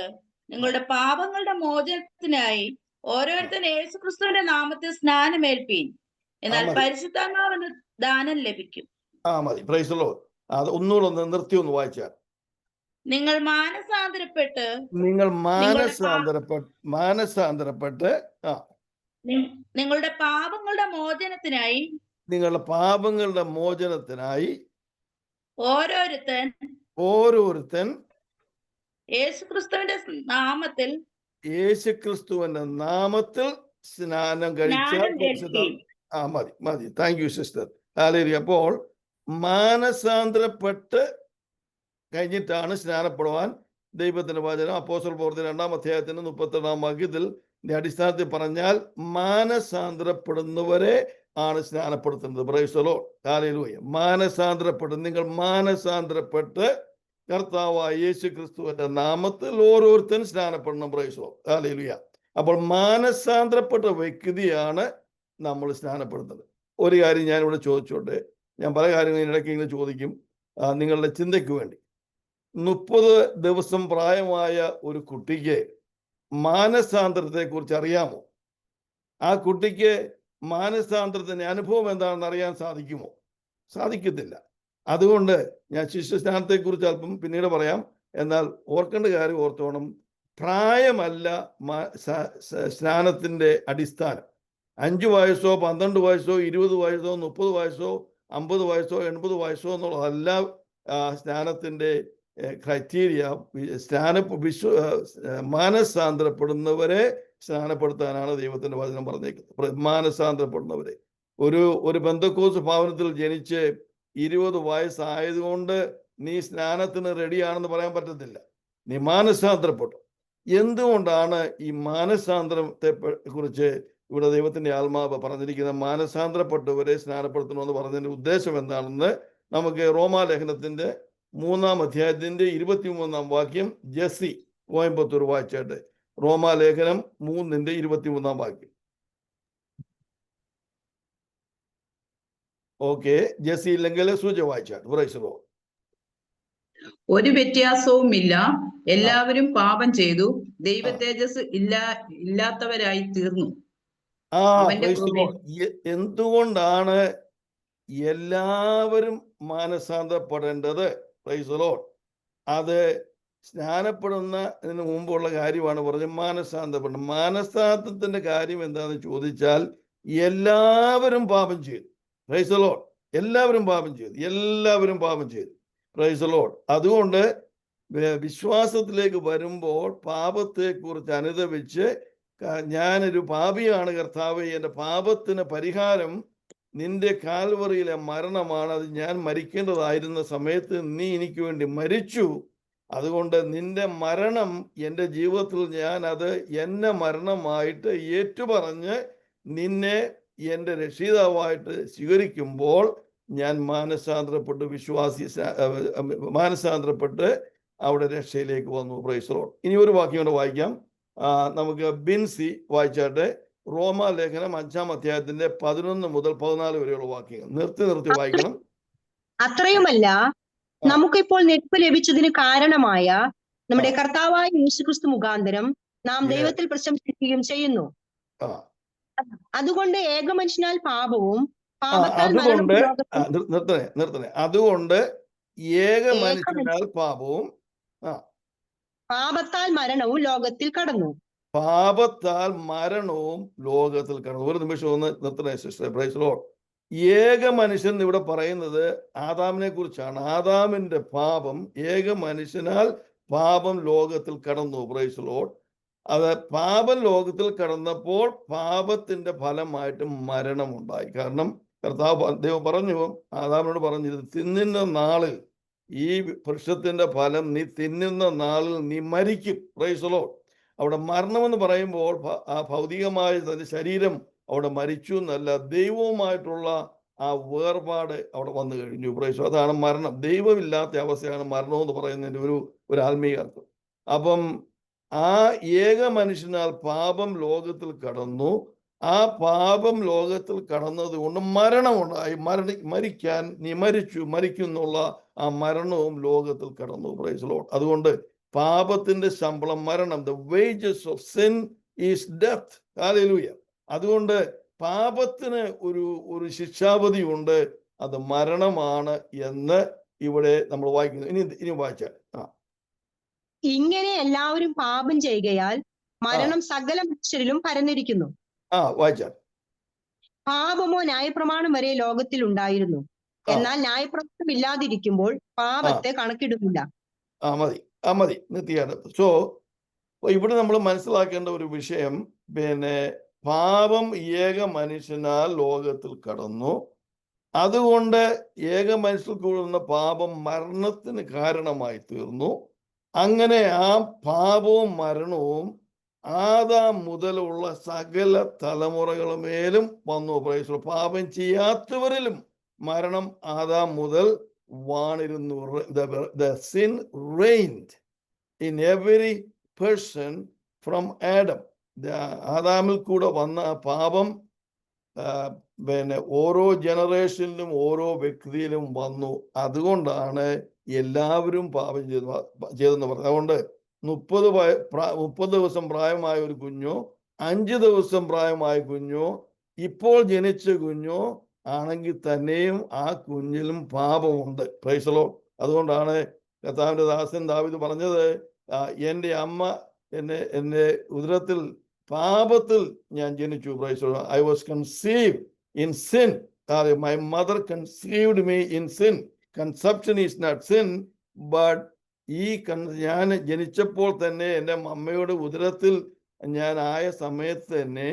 നിങ്ങളുടെ പാപങ്ങളുടെ മോചനത്തിനായി ഓരോരുത്തരും യേശുക്രിസ്തുവിന്റെ നാമത്തിൽ സ്നാനമേൽപ്പീൻ, എന്നാൽ പരിശുദ്ധാത്മാവിന് ദാനം ലഭിക്കും. മതി. Price the lord. അത് ഒന്നുകൂടെ നിർത്തി ഒന്ന് വായിച്ചാൽ. നിങ്ങൾ മാനസാന്തരപ്പെട്ട് നിങ്ങളുടെ പാപങ്ങളുടെ മോചനത്തിനായി ഓരോരുത്തൻ യേശുക്രിസ്തുവിന്റെ നാമത്തിൽ സ്നാനം കഴിച്ചാൽ മതി. Thank you sister. ഹല്ലേലൂയ. അപ്പോൾ മാനസാന്തരപ്പെട്ട് കഴിഞ്ഞിട്ടാണ് സ്നാനപ്പെടുവാൻ ദൈവത്തിന്റെ വചനം അപ്പോസ്തല പ്രവൃത്തി 2-ാം അധ്യായത്തിന്റെ 31-ാം വാക്യത്തിൽ അടിസ്ഥാനത്തിൽ പറഞ്ഞാൽ മാനസാന്തരപ്പെടുന്നവരെ ആണ് സ്നാനപ്പെടുത്തുന്നത്. Praise the lord. ഹല്ലേലൂയ. നിങ്ങൾ മാനസാന്തരപ്പെട്ട് കർത്താവായ യേശു ക്രിസ്തുവിന്റെ നാമത്തിൽ ഓരോരുത്തരും സ്നാനപ്പെടണം. Praise the lord. ഹല്ലേലൂയ. അപ്പോൾ മാനസാന്തരപ്പെട്ട വ്യക്തിയാണ് നമ്മൾ സ്നാനപ്പെടുത്തുന്നത്. ഒരു കാര്യം ഞാനിവിടെ ചോദിച്ചോട്ടെ, ഞാൻ പല കാര്യങ്ങളും ഇതിനിടയ്ക്ക് ഇങ്ങനെ ചോദിക്കും നിങ്ങളുടെ ചിന്തയ്ക്ക് വേണ്ടി. 30 ദിവസം പ്രായമായ ഒരു കുട്ടിക്ക് മാനസാന്തരത്തെ കുറിച്ച് അറിയാമോ? ആ കുട്ടിക്ക് മാനസാന്തരത്തിന്റെ അനുഭവം എന്താണെന്ന് അറിയാൻ സാധിക്കുമോ? സാധിക്കത്തില്ല. അതുകൊണ്ട് ഞാൻ ശിഷ്യസ്നാനത്തെ കുറിച്ച് അല്പം പിന്നീട് പറയാം. എന്നാൽ ഓർക്കേണ്ട കാര്യം ഓർത്തോണം, പ്രായമല്ല സ്നാനത്തിന്റെ അടിസ്ഥാനം. 5 വയസ്സോ 12 വയസ്സോ 20 വയസ്സോ 30 വയസ്സോ 50 വയസ്സോ 80 വയസ്സോ എന്നുള്ളതല്ല സ്നാനത്തിന്റെ ക്രൈറ്റീരിയ. മാനസാന്തരപ്പെടുന്നവരെ സ്നാനപ്പെടുത്താനാണ് ദൈവത്തിന്റെ വചനം പറഞ്ഞേക്കുന്നത്. മാനസാന്തരപ്പെടുന്നവരെ. ഒരു പെന്തക്കോസ്ത് ഭവനത്തിൽ ജനിച്ച് 20 വയസ്സായതുകൊണ്ട് നീ സ്നാനത്തിന് റെഡിയാണെന്ന് പറയാൻ പറ്റത്തില്ല. നീ മാനസാന്തരപ്പെട്ടു. എന്തുകൊണ്ടാണ് ഈ മാനസാന്തരത്തെ കുറിച്ച് ഇവിടെ ദൈവത്തിന്റെ ആത്മാവ് പറഞ്ഞിരിക്കുന്ന മാനസാന്തരപ്പെട്ടവരെ സ്നാനപ്പെടുത്തണമെന്ന് പറഞ്ഞതിന്റെ ഉദ്ദേശം എന്താണെന്ന് നമുക്ക് റോമാലേഖനത്തിന്റെ 3-ാം അധ്യായത്തിന്റെ 23-ാം വാക്യം ജെസ്സി കോയമ്പത്തൂർ വായിച്ചാട്ടെ. റോമാലേഖനം 3-ന്റെ 23-ാം വാക്യം. ഓക്കെ, ജെസ്സി ഇല്ലെങ്കിൽ സൂച വായിച്ചാട്ടെ. Praise the lord. ഒരു വ്യത്യാസവുമില്ല, എല്ലാവരും പാപം ചെയ്തു ദൈവ തേജസ് ഇല്ലാത്തവരായി തീർന്നു. എന്തുകൊണ്ടാണ് എല്ലാവരും മാനസാന്തരപ്പെടേണ്ടത്? Price the lord. അത് സ്നാനപ്പെടുന്നതിന് മുമ്പുള്ള കാര്യമാണ് പറഞ്ഞത്. മാനസാന്തരപ്പെടണം. മാനസാന്തരത്തിന്റെ കാര്യം എന്താണെന്ന് ചോദിച്ചാൽ എല്ലാവരും പാപം ചെയ്തു. Price the Lord. എല്ലാവരും പാപം ചെയ്തു. Price the Lord. അതുകൊണ്ട് വിശ്വാസത്തിലേക്ക് വരുമ്പോൾ പാപത്തെക്കുറിച്ച് അനുതപിച്ച് ഞാനൊരു പാപിയാണ് കർത്താവേ, എൻ്റെ പാപത്തിന് പരിഹാരം നിന്റെ കാൽവറിയിലെ മരണമാണ്, അത് ഞാൻ മരിക്കേണ്ടതായിരുന്ന സമയത്ത് നീ എനിക്ക് വേണ്ടി മരിച്ചു, അതുകൊണ്ട് നിന്റെ മരണം എൻ്റെ ജീവിതത്തിൽ ഞാൻ അത് എന്നെ മരണമായിട്ട് ഏറ്റുപറഞ്ഞ് നിന്നെ എൻ്റെ രക്ഷിതാവായിട്ട് സ്വീകരിക്കുമ്പോൾ ഞാൻ മാനസാന്തരപ്പെട്ട് അവിടെ രക്ഷയിലേക്ക് വന്നു. Price the Lord. ഇനി ഒരു വാക്യം കൂടെ വായിക്കാം. നമുക്ക് ബിൻസി വായിച്ചാട്ടെ. റോമാലേഖനം 5-ാം അധ്യായത്തിന്റെ 11 മുതൽ 14 വരെയുള്ള വാക്യങ്ങൾ നിർത്തി വായിക്കണം. അത്രയുമല്ല, നമുക്കിപ്പോൾ നിൽപ്പ് ലഭിച്ചതിന് കാരണമായ നമ്മുടെ കർത്താവായ യേശുക്രിസ്തു മുഖാന്തരം നാം ദൈവത്തിൽ പ്രശംസിക്കുകയും ചെയ്യുന്നു. അതുകൊണ്ട് ഏകമനുഷ്യനാൽ പാപവും നിർത്തണേ. അതുകൊണ്ട് ഏകമനുഷ്യനാൽ പാപവും പാപത്താൽ മരണവും ലോകത്തിൽ കടന്നു. ഒരു നിമിഷം ഒന്ന് നിർത്തണേ സിസ്റ്റർ. Praise the Lord. ഏക മനുഷ്യൻ ഇവിടെ പറയുന്നത് ആദാമിനെ കുറിച്ചാണ്. ആദാമിന്റെ പാപം, ഏക മനുഷ്യനാൽ പാപം ലോകത്തിൽ കടന്നു. Praise the lord. അത് പാപം ലോകത്തിൽ കടന്നപ്പോൾ പാപത്തിന്റെ ഫലമായിട്ട് മരണമുണ്ടായി. കാരണം കർത്താവ് ദൈവം പറഞ്ഞു, ആദാമിനോട് പറഞ്ഞിരുന്നു, തിന്നുന്ന നാളിൽ, ഈ വൃക്ഷത്തിന്റെ ഫലം നീ തിന്നുന്ന നാളിൽ നീ മരിക്കും. Price the Lord. അവിടെ മരണമെന്ന് പറയുമ്പോൾ ആ ഭൗതികമായ തന്റെ ശരീരം അവിടെ മരിച്ചു എന്നല്ല, ദൈവവുമായിട്ടുള്ള ആ വേർപാട് അവിടെ വന്നു കഴിഞ്ഞു. പ്രൈസ്. അതാണ് മരണം. ദൈവമില്ലാത്ത അവസ്ഥയാണ് മരണം എന്ന് പറയുന്നതിന്റെ ഒരു ആത്മീയ അർത്ഥം. അപ്പം ആ ഏക മനുഷ്യനാൽ പാപം ലോകത്തിൽ കടന്നു. ആ പാപം ലോകത്തിൽ കടന്നത് കൊണ്ട് മരണമുണ്ടായി. മരിക്കാൻ നീ മരിക്കുന്നുള്ള ആ മരണവും ലോകത്തിൽ കടന്നു. Praise the Lord. അതുകൊണ്ട് പാപത്തിന്റെ ശമ്പളം മരണം. The wages of sin is death. Hallelujah. അതുകൊണ്ട് പാപത്തിന് ഒരു ശിക്ഷാപതി ഉണ്ട്, അത് മരണമാണ് എന്ന് ഇവിടെ നമ്മൾ വായിക്കുന്നു. ഇനി വായിച്ചാൽ ഇങ്ങനെ എല്ലാവരും പാപം ചെയ്യുകയാൽ മരണം സകല മനുഷ്യരിലും പരന്നിരിക്കുന്നു. വായിച്ചാൽ പാപമോ ന്യായപ്രമാണം വരെ ലോകത്തിൽ ഉണ്ടായിരുന്നു, എന്നാൽ ന്യായപ്രമാണം ഇല്ലാതിരിക്കുമ്പോൾ പാപത്തെ കണക്കിടുന്നില്ല. മതി നിർത്തിയാണ്. സോ ഇവിടെ നമ്മൾ മനസ്സിലാക്കേണ്ട ഒരു വിഷയം, പിന്നെ പാപം ഏക മനുഷ്യനാൽ ലോകത്തിൽ കടന്നു. അതുകൊണ്ട് ഏക മനുഷ്യൽ കൂടുന്ന പാപം മരണത്തിന് കാരണമായി തീർന്നു. അങ്ങനെ ആ പാപവും മരണവും ആദാം മുതലുള്ള സകല തലമുറകളുമേലും വന്നു. പ്രൈസ്. പാപം ചെയ്യാത്തവരിലും മരണം ആദാം മുതൽ വാണിരുന്നു. The sin reigned in every person from Adam. ആദാമിൽ കൂടെ വന്ന പാപം പിന്നെ ഓരോ ജനറേഷനിലും ഓരോ വ്യക്തിയിലും വന്നു. അതുകൊണ്ടാണ് എല്ലാവരും പാപം ചെയ്തെന്ന് പറഞ്ഞത്. അതുകൊണ്ട് 30 ദിവസം പ്രായമായ ഒരു കുഞ്ഞോ 5 ദിവസം പ്രായമായ കുഞ്ഞോ ഇപ്പോൾ ജനിച്ച കുഞ്ഞോ ആണെങ്കിൽ തന്നെയും ആ കുഞ്ഞിലും പാപമുണ്ട്. Praise the lord. അതുകൊണ്ടാണ് കർത്താവിന്റെ ദാസൻ ദാവീദ് പറഞ്ഞത്, എൻ്റെ അമ്മ എന്നെ ഉദരത്തിൽ പാപത്തിൽ ഞാൻ ജനിച്ചു. Price the Lord. I was conceived in sin. My mother conceived me in sin. Conception is not sin, but ഞാൻ ജനിച്ചപ്പോൾ തന്നെ എൻ്റെ അമ്മയുടെ ഉദരത്തിൽ ഞാൻ ആയ സമയത്ത് തന്നെ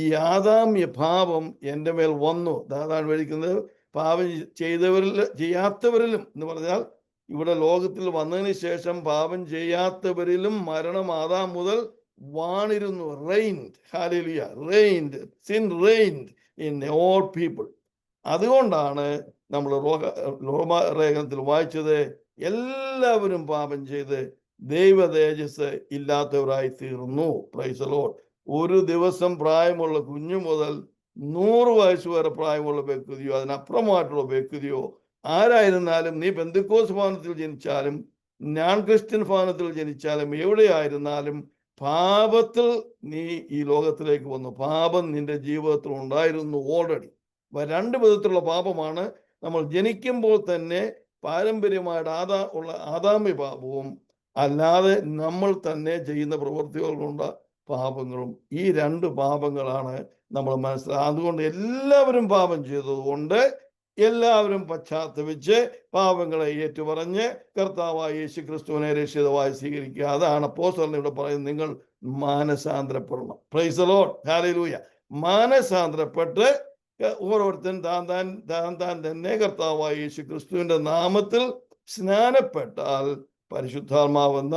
ഈ ആദാമ്യ പാപം എൻ്റെ മേൽ വന്നു. അതാണ് വിളിക്കുന്നത് പാപം ചെയ്യാത്തവരിലും എന്ന് പറഞ്ഞാൽ ഇവിടെ ലോകത്തിൽ വന്നതിന് ശേഷം പാപം ചെയ്യാത്തവരിലും മരണം ആദാം മുതൽ വാണിരുന്നു. reigned. Hallelujah. reigned. Sin reigned in all people. അതുകൊണ്ടാണ് നമ്മൾ റോമാലേഖനത്തിൽ വായിച്ചത്, എല്ലാവരും പാപം ചെയ്ത് ദൈവ തേജസ് ഇല്ലാത്തവരായി തീർന്നു. Price the lord. ഒരു ദിവസം പ്രായമുള്ള കുഞ്ഞു മുതൽ 100 വയസ്സ് വരെ പ്രായമുള്ള വ്യക്തിയോ അതിനപ്പുറമായിട്ടുള്ള വ്യക്തിയോ ആരായിരുന്നാലും, നീ പെന്തക്കോസ്ത് ഭവനത്തിൽ ജനിച്ചാലും നോൺ ക്രിസ്ത്യൻ ഭവനത്തിൽ ജനിച്ചാലും എവിടെയായിരുന്നാലും പാപത്തിൽ നീ ഈ ലോകത്തിലേക്ക് വന്നു. പാപം നിന്റെ ജീവിതത്തിൽ ഉണ്ടായിരുന്നു ഓൾറെഡി. 2 വിധത്തിലുള്ള പാപമാണ്. നമ്മൾ ജനിക്കുമ്പോൾ തന്നെ പാരമ്പര്യമായിട്ട് ആദാമ്യ പാപവും അല്ലാതെ നമ്മൾ തന്നെ ചെയ്യുന്ന പ്രവൃത്തികൾ കൊണ്ട് പാപങ്ങളും. ഈ 2 പാപങ്ങളാണ് നമ്മൾ മനസ്സിലാക്കുക. അതുകൊണ്ട് എല്ലാവരും പാപം ചെയ്തതുകൊണ്ട് എല്ലാവരും പശ്ചാത്തപിച്ച് പാപങ്ങളെ ഏറ്റുപറഞ്ഞ് കർത്താവായ യേശു ക്രിസ്തുവിനെ രക്ഷിതാവായി സ്വീകരിക്കുക. അതാണ് അപ്പോസ്തലൻ ഇവിടെ പറയുന്നത്, നിങ്ങൾ മാനസാന്തരപ്പെടണം. Praise the lord. ഹല്ലേലൂയ. മാനസാന്തരപ്പെട്ട് ഓരോരുത്തരും താൻ തന്നെ കർത്താവായ യേശു ക്രിസ്തുവിന്റെ നാമത്തിൽ സ്നാനപ്പെട്ടാൽ പരിശുദ്ധാത്മാവെന്ന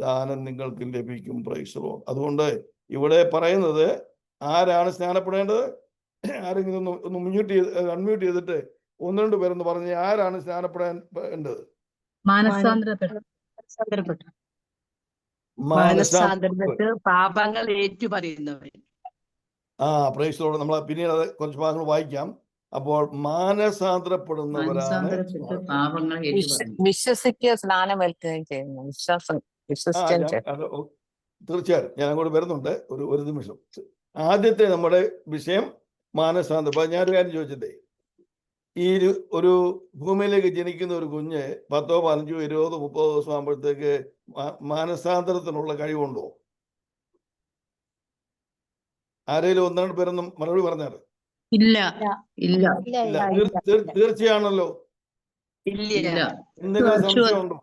ദാനം നിങ്ങൾക്ക് ലഭിക്കും. Price the Lord. അതുകൊണ്ട് ഇവിടെ പറയുന്നത് ആരാണ് സ്നാനപ്പെടേണ്ടത്? ആരെങ്കിലും ഒന്ന് അൺമ്യൂട്ട് ചെയ്തിട്ട് 1-2 പേരെന്ന് പറഞ്ഞ് ആരാണ് സ്നാനപ്പെടേണ്ടത്? പാപങ്ങൾ ഏറ്റുപറയുന്നവർ. Price the Lord. നമ്മൾ പിന്നീട് അത് കുറച്ച് ഭാഗങ്ങൾ വായിക്കാം. അപ്പോൾ മാനസാന്തരപ്പെടുന്നവരാണ് വിശ്വസിക്കുക, സ്നാനമേൽക്കുകയും ചെയ്യുന്നു. തീർച്ചയായും ഞാൻ അങ്ങോട്ട് വരുന്നുണ്ട്. ഒരു നിമിഷം. ആദ്യത്തെ നമ്മുടെ വിഷയം മാനസാന്തരം. അപ്പൊ ഞാനൊരു കാര്യം ചോദിച്ചിട്ടേ, ഈ ഒരു ഭൂമിയിലേക്ക് ജനിക്കുന്ന ഒരു കുഞ്ഞ് 10, 15, 20, 30 ദിവസം ആകുമ്പോഴത്തേക്ക് മാനസാന്തരത്തിനുള്ള കഴിവുണ്ടോ? ആരെങ്കിലും 1-2 പേരൊന്നും മറുപടി പറഞ്ഞാൽ. ഇല്ല ഇല്ല തീർച്ചയാണല്ലോ. ഇല്ല. എന്തെങ്കിലും സംശയമുണ്ടോ?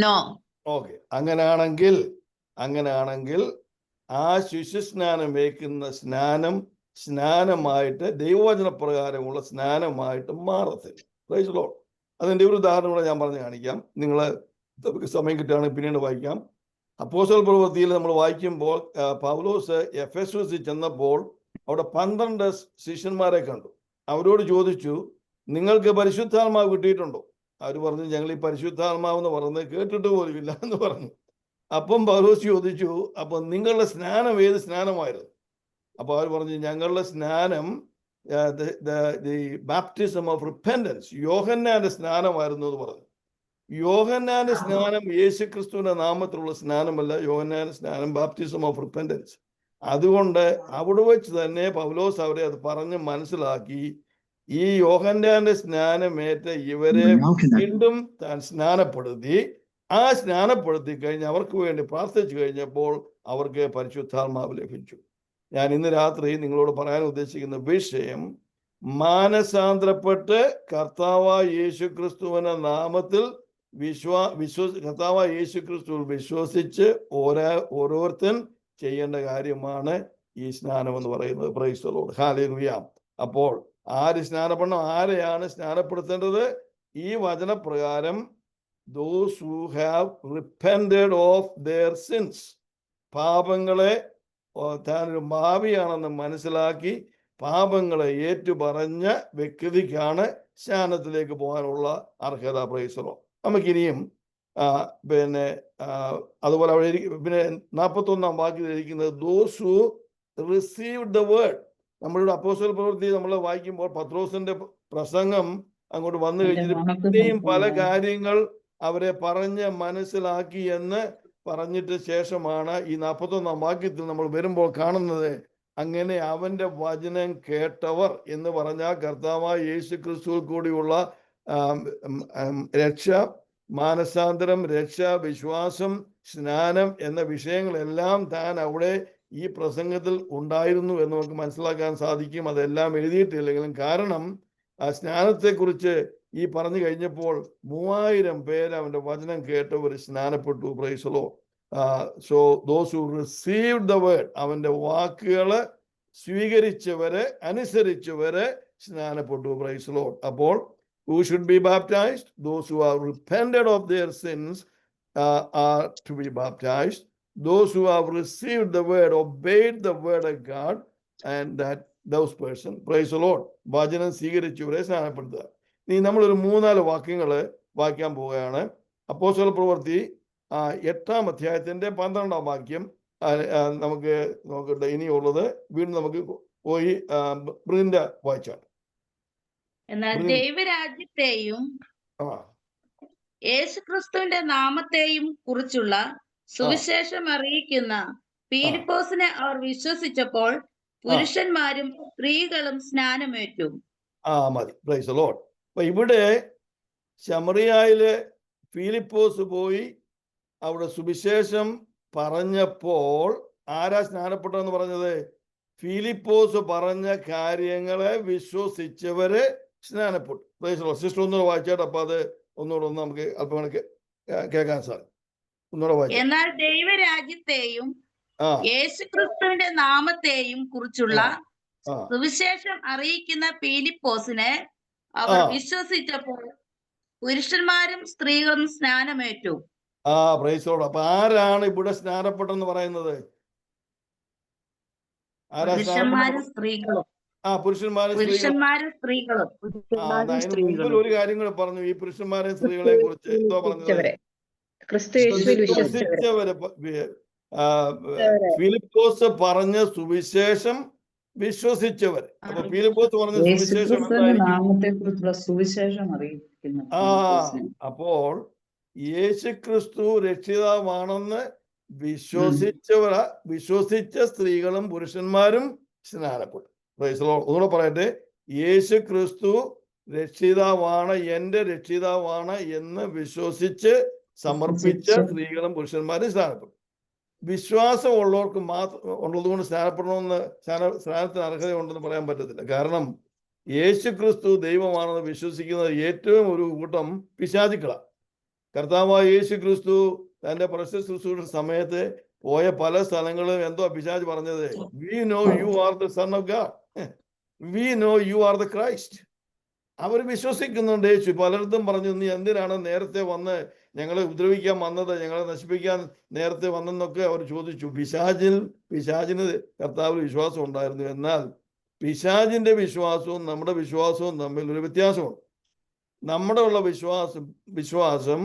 നോ. ഓക്കെ, അങ്ങനെയാണെങ്കിൽ ആ ശിശുസ്നാനം വയ്ക്കുന്ന സ്നാനമായിട്ട് ദൈവവചന പ്രകാരമുള്ള സ്നാനമായിട്ട് മാറത്തില്ല. Praise the lord. അതിൻ്റെ ഒരു ഉദാഹരണം കൂടെ ഞാൻ പറഞ്ഞ് കാണിക്കാം. നമുക്ക് സമയം കിട്ടുകയാണെങ്കിൽ പിന്നീട് വായിക്കാം. അപ്പോസ്തല പ്രവൃത്തിയിൽ നമ്മൾ വായിക്കുമ്പോൾ പൗലോസ് എഫെസോസിൽ ചെന്നപ്പോൾ അവിടെ 12 ശിഷ്യന്മാരെ കണ്ടു. അവരോട് ചോദിച്ചു, നിങ്ങൾക്ക് പരിശുദ്ധാത്മാവ് കിട്ടിയിട്ടുണ്ടോ? അവർ പറഞ്ഞു, ഞങ്ങൾ ഈ പരിശുദ്ധാത്മാവ് എന്ന് പറയുന്നത് കേട്ടിട്ട് പോലുമില്ല എന്ന് പറഞ്ഞു. അപ്പം പൗലോസ് ചോദിച്ചു, അപ്പം നിങ്ങളുടെ സ്നാനം ഏത് സ്നാനമായിരുന്നു? അപ്പോൾ അവർ പറഞ്ഞു, ഞങ്ങളുടെ സ്നാനം ബാപ്റ്റിസം ഓഫ് റിപ്പൻറ്റൻസ്, യോഹന്നാന്റെ സ്നാനമായിരുന്നു എന്ന് പറഞ്ഞു. യോഹന്നാന്റെ സ്നാനം യേശുക്രിസ്തുവിന്റെ നാമത്തിലുള്ള സ്നാനമല്ല. യോഹന്നാന്റെ സ്നാനം ബാപ്റ്റിസം ഓഫ് റിപ്പൻറ്റൻസ്. അതുകൊണ്ട് അവിടെ വെച്ച് തന്നെ പൗലോസ് അവരെ അത് പറഞ്ഞ് മനസ്സിലാക്കി. ഈ യോഹന്നാന്റെ സ്നാനമേറ്റ ഇവരെ വീണ്ടും താൻ സ്നാനപ്പെടുത്തി. ആ സ്നാനപ്പെടുത്തി കഴിഞ്ഞ് അവർക്ക് വേണ്ടി പ്രാർത്ഥിച്ചു കഴിഞ്ഞപ്പോൾ അവർക്ക് പരിശുദ്ധാത്മാവ് ലഭിച്ചു. ഞാൻ ഇന്ന് രാത്രി നിങ്ങളോട് പറയാൻ ഉദ്ദേശിക്കുന്ന വിഷയം, മാനസാന്തരപ്പെട്ട് കർത്താവായ യേശുക്രിസ്തുവിന്റെ നാമത്തിൽ കർത്താവായ യേശുക്രിസ്തുവിൽ വിശ്വസിച്ച് ഓരോരുത്തൻ ചെയ്യേണ്ട കാര്യമാണ് ഈ സ്നാനം എന്ന് പറയുന്നത്. Price the lord. ഹല്ലേലൂയ. അപ്പോൾ ആര് സ്നാനപ്പെടണം? ആരെയാണ് സ്നാനപ്പെടുത്തേണ്ടത്? ഈ വചനപ്രകാരം those who have repented of their sins, പാപങ്ങളെ താനൊരു ഭാവിയാണെന്ന് മനസ്സിലാക്കി പാപങ്ങളെ ഏറ്റുപറഞ്ഞ വ്യക്തിക്കാണ് സ്നാനത്തിലേക്ക് പോകാനുള്ള അർഹത. Praise the lord. നമുക്കിനിയും അതുപോലെ അവിടെ പിന്നെ 41-ാം വാക്യത്തിൽ ഇരിക്കുന്നത് those who received the word. നമ്മളുടെ അപ്പോസ്തല പ്രവൃത്തി നമ്മൾ വായിക്കുമ്പോൾ പത്രോസിന്റെ പ്രസംഗം അങ്ങോട്ട് വന്നു കഴിഞ്ഞിട്ട് പല കാര്യങ്ങൾ അവരെ പറഞ്ഞ് മനസ്സിലാക്കി എന്ന് പറഞ്ഞിട്ട് ശേഷമാണ് ഈ 41-ാം വാക്യത്തിൽ നമ്മൾ വരുമ്പോൾ കാണുന്നത്, അങ്ങനെ അവന്റെ വചനം കേട്ടവർ എന്ന് പറഞ്ഞാൽ കർത്താവായ യേശുക്രിസ്തുവിൽ കൂടിയുള്ള രക്ഷ, മാനസാന്തരം, രക്ഷ, വിശ്വാസം, സ്നാനം എന്ന വിഷയങ്ങളെല്ലാം താൻ അവിടെ ഈ പ്രസംഗത്തിൽ ഉണ്ടായിരുന്നു എന്ന് നമുക്ക് മനസ്സിലാക്കാൻ സാധിക്കും. അതെല്ലാം എഴുതിയിട്ടില്ലെങ്കിലും കാരണം ആ സ്നാനത്തെക്കുറിച്ച് ഈ പറഞ്ഞു കഴിഞ്ഞപ്പോൾ 3000 പേര് അവന്റെ വചനം കേട്ടവർ സ്നാനപ്പെട്ടു. Praise the lord. So those who received the word, അവന്റെ വാക്കുകള് സ്വീകരിച്ചവരെ, അനുസരിച്ചവരെ സ്നാനപ്പെട്ടു. Praise the lord. അപ്പോൾ who should be baptized? Those who are repented of their sins are to be baptized. Those who have received the word, obeyed the word of God, and those person, praise the Lord, വചനം സ്വീകരിച്ചവരെ സ്നാനപ്പെടുത്തുക. ഇനി നമ്മളൊരു 3-4 വാക്യങ്ങൾ വായിക്കാൻ പോവുകയാണ്. അപ്പോസ്തല പ്രവൃത്തി 8-ാം അധ്യായത്തിന്റെ 12-ാം വാക്യം നമുക്ക് നോക്കട്ടെ. ഇനിയുള്ളത് വീണ്ടും നമുക്ക് പോയി ബൃന്ദ വായിച്ചാണ്. എന്നാൽ ദൈവരാജ്യത്തെയും യേശുക്രിസ്തുവിന്റെ നാമത്തെയും കുറിച്ചുള്ള സുവിശേഷം അറിയിക്കുന്ന ഫിലിപ്പോസിനെ അവർ വിശ്വസിച്ചപ്പോൾ പുരുഷന്മാരും സ്ത്രീകളും സ്നാനമേറ്റു. മതി. Price the Lord. അപ്പൊ ഇവിടെ ശമറിയയിലെ ഫിലിപ്പോസ് പോയി അവിടെ സുവിശേഷം പറഞ്ഞപ്പോൾ ആരാ സ്നാനപ്പെട്ടെന്ന് പറഞ്ഞത്? ഫിലിപ്പോസ് പറഞ്ഞ കാര്യങ്ങളെ വിശ്വസിച്ചവരെ സ്നാനപ്പെട്ടു. Praise the lord. സിസ്റ്റർ ഒന്നുകൂടെ വായിച്ചാട്ട്. അപ്പൊ അത് ഒന്നുകൂടെ നമുക്ക് അല്പം കേൾക്കാൻ സാധിക്കും. എന്നാൽ ദൈവരാജ്യത്തെയും യേശുക്രിസ്തുവിന്റെ നാമത്തെയും കുറിച്ചുള്ള സുവിശേഷം അറിയിക്കുന്ന ഫിലിപ്പോസിനെ അവർ വിശ്വസിച്ചപ്പോൾ പുരുഷന്മാരും സ്ത്രീകളും സ്നാനമേറ്റു. Price the Lord. അപ്പൊ ആരാണ് ഇവിടെ സ്നാനപ്പെട്ടെന്ന് പറയുന്നത്? പുരുഷന്മാരും സ്ത്രീകളും. പുരുഷന്മാരും സ്ത്രീകളും. ഒരു കാര്യം കൂടെ പറഞ്ഞു. ഈ പുരുഷന്മാരെ സ്ത്രീകളെ കുറിച്ച് എന്തോ പറഞ്ഞത്? വിശ്വസിച്ചവരെ. ഫിലിപ്പോസ് പറഞ്ഞ സുവിശേഷം വിശ്വസിച്ചവർ. അപ്പൊ ഫിലിപ്പോസ് പറഞ്ഞ സുവിശേഷം അപ്പോൾ യേശുക്രിസ്തു രക്ഷിതാവാണെന്ന് വിശ്വസിച്ച സ്ത്രീകളും പുരുഷന്മാരും സ്നാനപ്പെട്ടു. ഒന്നുകൂടെ പറയട്ടെ. യേശുക്രിസ്തു രക്ഷിതാവാണ്, എന്റെ രക്ഷിതാവാണ് എന്ന് വിശ്വസിച്ച് സമർപ്പിച്ച സ്ത്രീകളും പുരുഷന്മാരും സ്നാനപ്പെട്ടു. വിശ്വാസമുള്ളവർക്ക് മാത്രം ഉള്ളതുകൊണ്ട് സ്നാനപ്പെടണമെന്ന് സ്നാനത്തിന് അർഹതയുണ്ടെന്ന് പറയാൻ പറ്റത്തില്ല. കാരണം യേശു ക്രിസ്തു ദൈവമാണെന്ന് വിശ്വസിക്കുന്ന ഏറ്റവും ഒരു കൂട്ടം പിശാചുക്കളാണ്. കർത്താവായ യേശു ക്രിസ്തു തന്റെ പ്രശസ്ത ശുശ്രൂഷ സമയത്ത് പോയ പല സ്ഥലങ്ങളും എന്തോ പിശാച് പറഞ്ഞത്, we know you are the son of God, we know you are the Christ. അവർ വിശ്വസിക്കുന്നുണ്ട് യേശു. പലയിടത്തും പറഞ്ഞു, നീ എന്തിനാണ് നേരത്തെ വന്ന് ഞങ്ങളെ ഉപദ്രവിക്കാൻ വന്നത്, ഞങ്ങളെ നശിപ്പിക്കാൻ നേരത്തെ വന്നെന്നൊക്കെ അവർ ചോദിച്ചു. പിശാചിന് കർത്താവിൽ വിശ്വാസം ഉണ്ടായിരുന്നു. എന്നാൽ പിശാചിന്റെ വിശ്വാസവും നമ്മുടെ വിശ്വാസവും തമ്മിൽ ഒരു വ്യത്യാസമുണ്ട്. നമ്മുടെ ഉള്ള വിശ്വാസം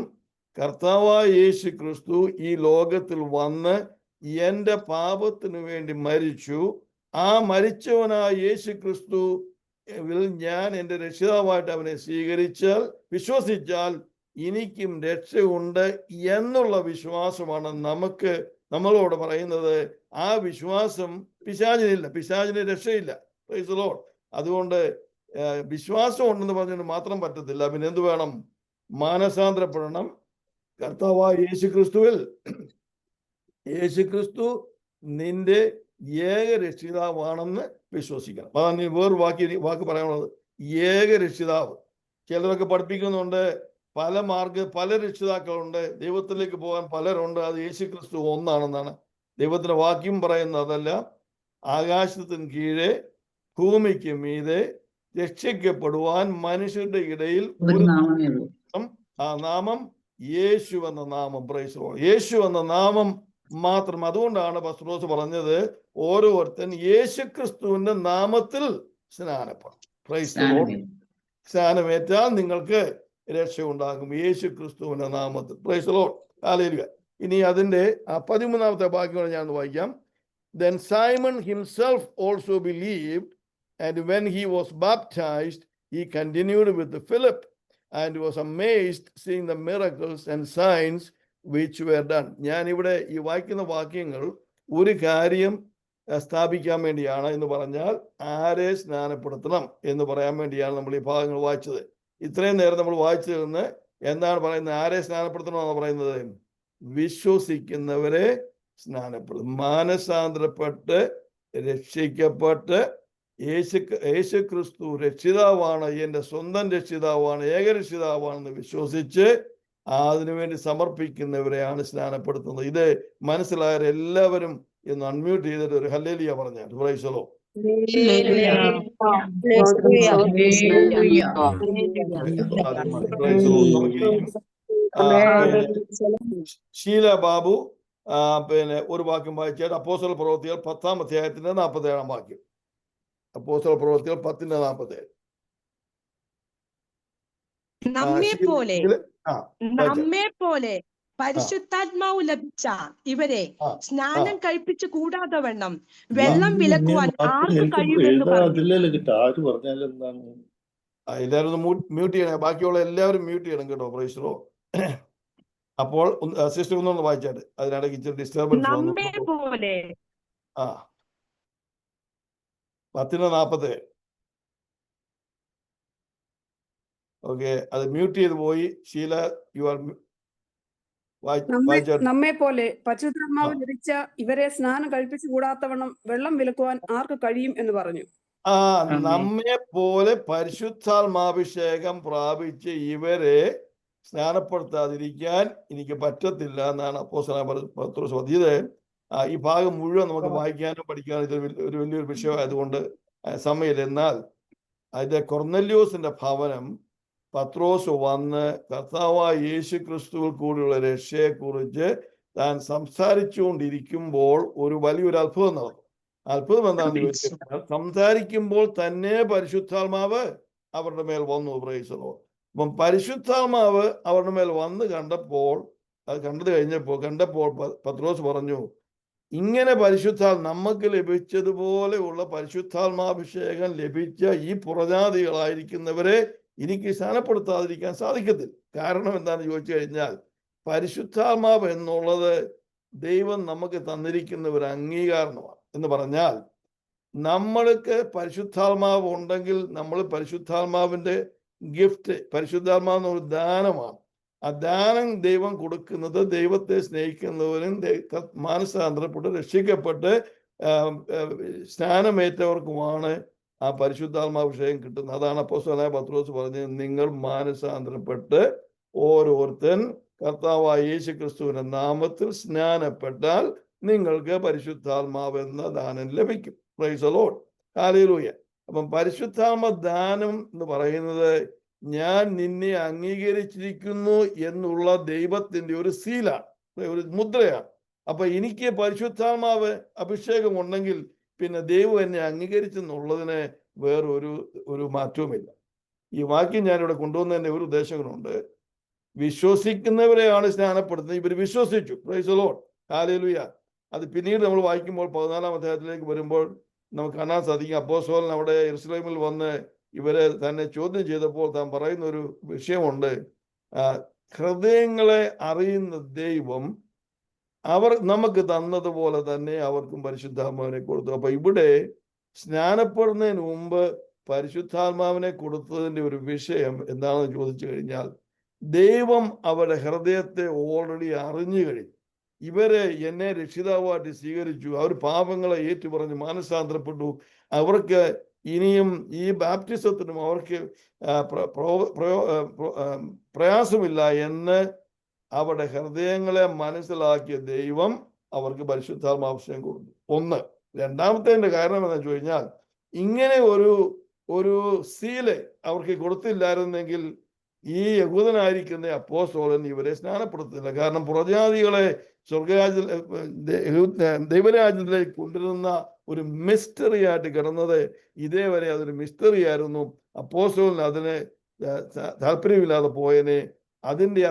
കർത്താവായ യേശു ക്രിസ്തു ഈ ലോകത്തിൽ വന്ന് എൻ്റെ പാപത്തിനു വേണ്ടി മരിച്ചു. ആ മരിച്ചവനായ യേശു ക്രിസ്തു ഞാൻ എൻ്റെ രക്ഷിതാവായിട്ട് അവനെ സ്വീകരിച്ചാൽ, വിശ്വസിച്ചാൽ എനിക്കും രക്ഷയുണ്ട് എന്നുള്ള വിശ്വാസമാണ് നമ്മളോട് പറയുന്നത്. ആ വിശ്വാസം പിശാചിനില്ല, പിശാചിന് രക്ഷയില്ല. Price the Lord. അതുകൊണ്ട് വിശ്വാസം ഉണ്ടെന്ന് പറഞ്ഞിട്ട് മാത്രം പറ്റത്തില്ല. പിന്നെ എന്ത് വേണം? മാനസാന്തരപ്പെടണം. കർത്താവായ യേശു ക്രിസ്തുവിൽ, യേശു ക്രിസ്തു നിന്റെ ഏക രക്ഷിതാവാണെന്ന് വിശ്വസിക്കണം. അതാണ് നീ വേറൊരു വാക്ക് പറയാനുള്ളത്, ഏക രക്ഷിതാവ്. ചിലരൊക്കെ പഠിപ്പിക്കുന്നുണ്ട് പല രക്ഷിതാക്കളുണ്ട്, ദൈവത്തിലേക്ക് പോകാൻ പലരുണ്ട്, അത് യേശു ക്രിസ്തു ഒന്നാണെന്നാണ് ദൈവത്തിന്റെ വാക്യം പറയുന്നത്. അതല്ല, ആകാശത്തിന് കീഴെ ഭൂമിക്ക് മീതെ രക്ഷിക്കപ്പെടുവാൻ മനുഷ്യരുടെ ഇടയിൽ ഒരു ആ നാമം യേശു എന്ന നാമം. Price the lord. യേശു എന്ന നാമം മാത്രം. അതുകൊണ്ടാണ് പത്രോസ് പറഞ്ഞത്, ഓരോരുത്തൻ യേശു ക്രിസ്തുവിന്റെ നാമത്തിൽ സ്നാനപ്പെടും. Praise the lord. സ്നാനമേറ്റാൽ നിങ്ങൾക്ക് രക്ഷ ഉണ്ടാകും, യേശു ക്രിസ്തുവിന്റെ നാമത്തിൽ. Praise the lord. ഹല്ലേലൂയ. ഇനി അതിന്റെ 13ാമത്തെ വാക്യം ഞാൻ വായിക്കാം. Then Simon himself also believed, and when he was baptized, he continued with Philip and was amazed seeing the miracles and signs which were done. ഞാൻ ഇവിടെ ഈ വായിക്കുന്ന വാക്യങ്ങൾ ഒരു കാര്യം സ്ഥാപിക്കാൻ വേണ്ടിയാണ് എന്ന് പറഞ്ഞാൽ, ആരെ സ്നാനപ്പെടുത്തണം എന്ന് പറയാൻ വേണ്ടിയാണ് നമ്മൾ ഈ ഭാഗങ്ങൾ വായിച്ചത്. ഇത്രയും നേരം നമ്മൾ വായിച്ചു നിന്ന് എന്താണ് പറയുന്നത്? ആരെ സ്നാനപ്പെടുത്തണമെന്നാണ് പറയുന്നത്? വിശ്വസിക്കുന്നവരെ സ്നാനപ്പെടുത്തും. മാനസാന്തരപ്പെട്ട് രക്ഷിക്കപ്പെട്ട് യേശു ക്രിസ്തു രക്ഷിതാവാണ്, എൻ്റെ സ്വന്തം രക്ഷിതാവാണ്, ഏകരക്ഷിതാവാണെന്ന് വിശ്വസിച്ച് അതിനുവേണ്ടി സമർപ്പിക്കുന്നവരെയാണ് സ്നാനപ്പെടുത്തുന്നത്. ഇത് മനസ്സിലായവരെല്ലാവരും ഇന്ന് അൺമ്യൂട്ട് ചെയ്തിട്ട് ഒരു ഹല്ലേലൂയ പറഞ്ഞാൽ. Praise the Lord. Sheela Babu പിന്നെ ഒരു വാക്യം വായിച്ചാൽ അപ്പോസ്തല പ്രവൃത്തികൾ 10-ാം അധ്യായത്തിന്റെ 47-ാം വാക്യം. അപ്പോസ്തല പ്രവൃത്തികൾ 10:47. നമ്മെ പോലെ പരിശുദ്ധാത്മാവ് ലഭിച്ച ഇവരെ സ്നാനം കഴിപ്പിച്ചു കൂടാതെ വണ്ണം വെള്ളം വിലക്കുവാൻ ആർക്ക് കഴിയുമെന്ന് പറഞ്ഞു. എല്ലാവരും ഒന്ന് മ്യൂട്ട് ചെയ്യണേ, ബാക്കിയുള്ള എല്ലാവരും മ്യൂട്ട് ചെയ്യണം കേട്ടോ. Price the lord. അപ്പോൾ സിസ്റ്റർ ഒന്നൊന്ന് വായിച്ചാട്ട്, അതിനിടയ്ക്ക് ഇച്ചിരി ഡിസ്റ്റർബൻസ്. 10:47. ഓക്കെ, അത് മ്യൂട്ട് ചെയ്ത് പോയി. ഷീല, യു ആർ നമ്മെ പോലെ പരിശുദ്ധാത്മാവ് ലഭിച്ച ഇവരെ സ്നാനം കഴിപ്പിച്ചു കൂടാത്തവണ്ണം വെള്ളം വിലക്കുവാൻ ആർക്ക് കഴിയും എന്ന് പറഞ്ഞു. നമ്മെ പോലെ പരിശുദ്ധാത്മാഭിഷേകം പ്രാപിച്ച് ഇവരെ സ്നാനപ്പെടുത്താതിരിക്കാൻ എനിക്ക് പറ്റത്തില്ല എന്നാണ് അപ്പോസ്തലനായ പത്രോസ് പറഞ്ഞത്. ഈ ഭാഗം മുഴുവൻ നമുക്ക് വായിക്കാനും പഠിക്കാനും ഇത് ഒരു വലിയൊരു വിഷയമായതുകൊണ്ട് സമയമില്ല. എന്നാൽ അതിന്റെ കൊർന്നല്യോസിന്റെ ഭവനം പത്രോസ് വന്ന് കർത്താവായ യേശു ക്രിസ്തുവിൽ കൂടിയുള്ള രക്ഷയെക്കുറിച്ച് താൻ സംസാരിച്ചുകൊണ്ടിരിക്കുമ്പോൾ ഒരു വലിയൊരു അത്ഭുതം നടന്നു. അത്ഭുതം എന്താണെന്ന് ചോദിച്ചാൽ, സംസാരിക്കുമ്പോൾ തന്നെ പരിശുദ്ധാത്മാവ് അവരുടെ മേൽ വന്നു. Price the Lord. അപ്പം പരിശുദ്ധാത്മാവ് അവരുടെ മേൽ വന്ന് കണ്ടപ്പോൾ പത്രോസ് പറഞ്ഞു, ഇങ്ങനെ നമുക്ക് ലഭിച്ചതുപോലെയുള്ള പരിശുദ്ധാത്മാഭിഷേകം ലഭിച്ച ഈ പുറജാതികളായിരിക്കുന്നവരെ എനിക്ക് സ്നാനപ്പെടുത്താതിരിക്കാൻ സാധിക്കത്തില്ല. കാരണം എന്താണെന്ന് ചോദിച്ചു കഴിഞ്ഞാൽ, പരിശുദ്ധാത്മാവ് എന്നുള്ളത് ദൈവം നമുക്ക് തന്നിരിക്കുന്ന ഒരു അംഗീകാരമാണ്. എന്ന് പറഞ്ഞാൽ, നമ്മൾക്ക് പരിശുദ്ധാത്മാവ് ഉണ്ടെങ്കിൽ നമ്മൾ പരിശുദ്ധാത്മാവിന്റെ ഗിഫ്റ്റ്, പരിശുദ്ധാത്മാവ് ഒരു ദാനമാണ്. ആ ദാനം ദൈവം കൊടുക്കുന്നത് ദൈവത്തെ സ്നേഹിക്കുന്നവരും മാനസാന്തരപ്പെട്ട് രക്ഷിക്കപ്പെട്ട് സ്നാനമേറ്റവർക്കുമാണ് ആ പരിശുദ്ധാത്മാഭിഷേകം കിട്ടുന്നത്. അതാണ് അപ്പോസ്തലനായ പത്രോസ് പറഞ്ഞത്, നിങ്ങൾ മാനസാന്തരപ്പെട്ട് ഓരോരുത്തൻ കർത്താവായ യേശു ക്രിസ്തുവിന്റെ നാമത്തിൽ സ്നാനപ്പെട്ടാൽ നിങ്ങൾക്ക് പരിശുദ്ധാത്മാവ് എന്ന ദാനം ലഭിക്കും. Price the lord. ഹല്ലേലൂയ. അപ്പം പരിശുദ്ധാത്മ ദാനം എന്ന് പറയുന്നത് ഞാൻ നിന്നെ അംഗീകരിച്ചിരിക്കുന്നു എന്നുള്ള ദൈവത്തിന്റെ ഒരു സീലാണ്, ഒരു മുദ്രയാണ്. അപ്പൊ എനിക്ക് പരിശുദ്ധാത്മാവ് അഭിഷേകം ഉണ്ടെങ്കിൽ പിന്നെ ദൈവം എന്നെ അംഗീകരിച്ചെന്നുള്ളതിന് വേറൊരു മാറ്റവുമില്ല. ഈ വാക്യം ഞാനിവിടെ കൊണ്ടുവന്നതിന്റെ ഒരു ഉദ്ദേശങ്ങളുണ്ട്. വിശ്വസിക്കുന്നവരെയാണ് സ്നാനപ്പെടുത്തുന്നത്. ഇവർ വിശ്വസിച്ചു. Price the lord. ഹല്ലേലൂയ. അത് പിന്നീട് നമ്മൾ വായിക്കുമ്പോൾ 14-ാം അധ്യായത്തിലേക്ക് വരുമ്പോൾ നമുക്ക് കാണാൻ സാധിക്കും, അപ്പോസ്തലൻ അവിടെ യെരുശലേമിൽ വന്ന് ഇവരെ തന്നെ ചോദ്യം ചെയ്തപ്പോൾ താൻ പറയുന്ന ഒരു വിഷയമുണ്ട്. ഹൃദയങ്ങളെ അറിയുന്ന ദൈവം അവർ നമുക്ക് തന്നതുപോലെ തന്നെ അവർക്കും പരിശുദ്ധാത്മാവിനെ കൊടുത്തു. അപ്പൊ ഇവിടെ സ്നാനപ്പെടുന്നതിന് മുമ്പ് പരിശുദ്ധാത്മാവിനെ കൊടുത്തതിന്റെ ഒരു വിഷയം എന്താണെന്ന് ചോദിച്ചു കഴിഞ്ഞാൽ, ദൈവം അവരുടെ ഹൃദയത്തെ ഓൾറെഡി അറിഞ്ഞു കഴിഞ്ഞു. ഇവരെ എന്നെ രക്ഷിതാവായിട്ട് സ്വീകരിച്ചു, അവർ പാപങ്ങളെ ഏറ്റുപറഞ്ഞു മാനസാന്തരപ്പെട്ടു, അവർക്ക് ഇനിയും ഈ ബാപ്റ്റിസത്തിനും അവർക്ക് പ്രയാസമില്ല എന്ന് അവരുടെ ഹൃദയങ്ങളെ മനസ്സിലാക്കിയ ദൈവം അവർക്ക് പരിശുദ്ധാത്മാഭിഷേകം കൊടുത്തു. ഒന്ന്. രണ്ടാമത്തെ കാരണം എന്താ വെച്ച് കഴിഞ്ഞാൽ, ഇങ്ങനെ ഒരു സീല് അവർക്ക് കൊടുത്തില്ലായിരുന്നെങ്കിൽ ഈ യഹൂദനായിരിക്കുന്ന അപ്പോസ്തലൻ ഇവരെ സ്നാനപ്പെടുത്തില്ല. കാരണം പുറജാതികളെ ദൈവരാജ്യത്തിലേക്ക് കൊണ്ടുവരുന്ന ഒരു മിസ്റ്ററി ആയിട്ട് കിടന്നത് ഇതേവരെ അതൊരു മിസ്റ്ററി ആയിരുന്നു. അപ്പോസ്തലന് അതിന് താല്പര്യമില്ലാതെ പോയതിനെ അതിൻ്റെ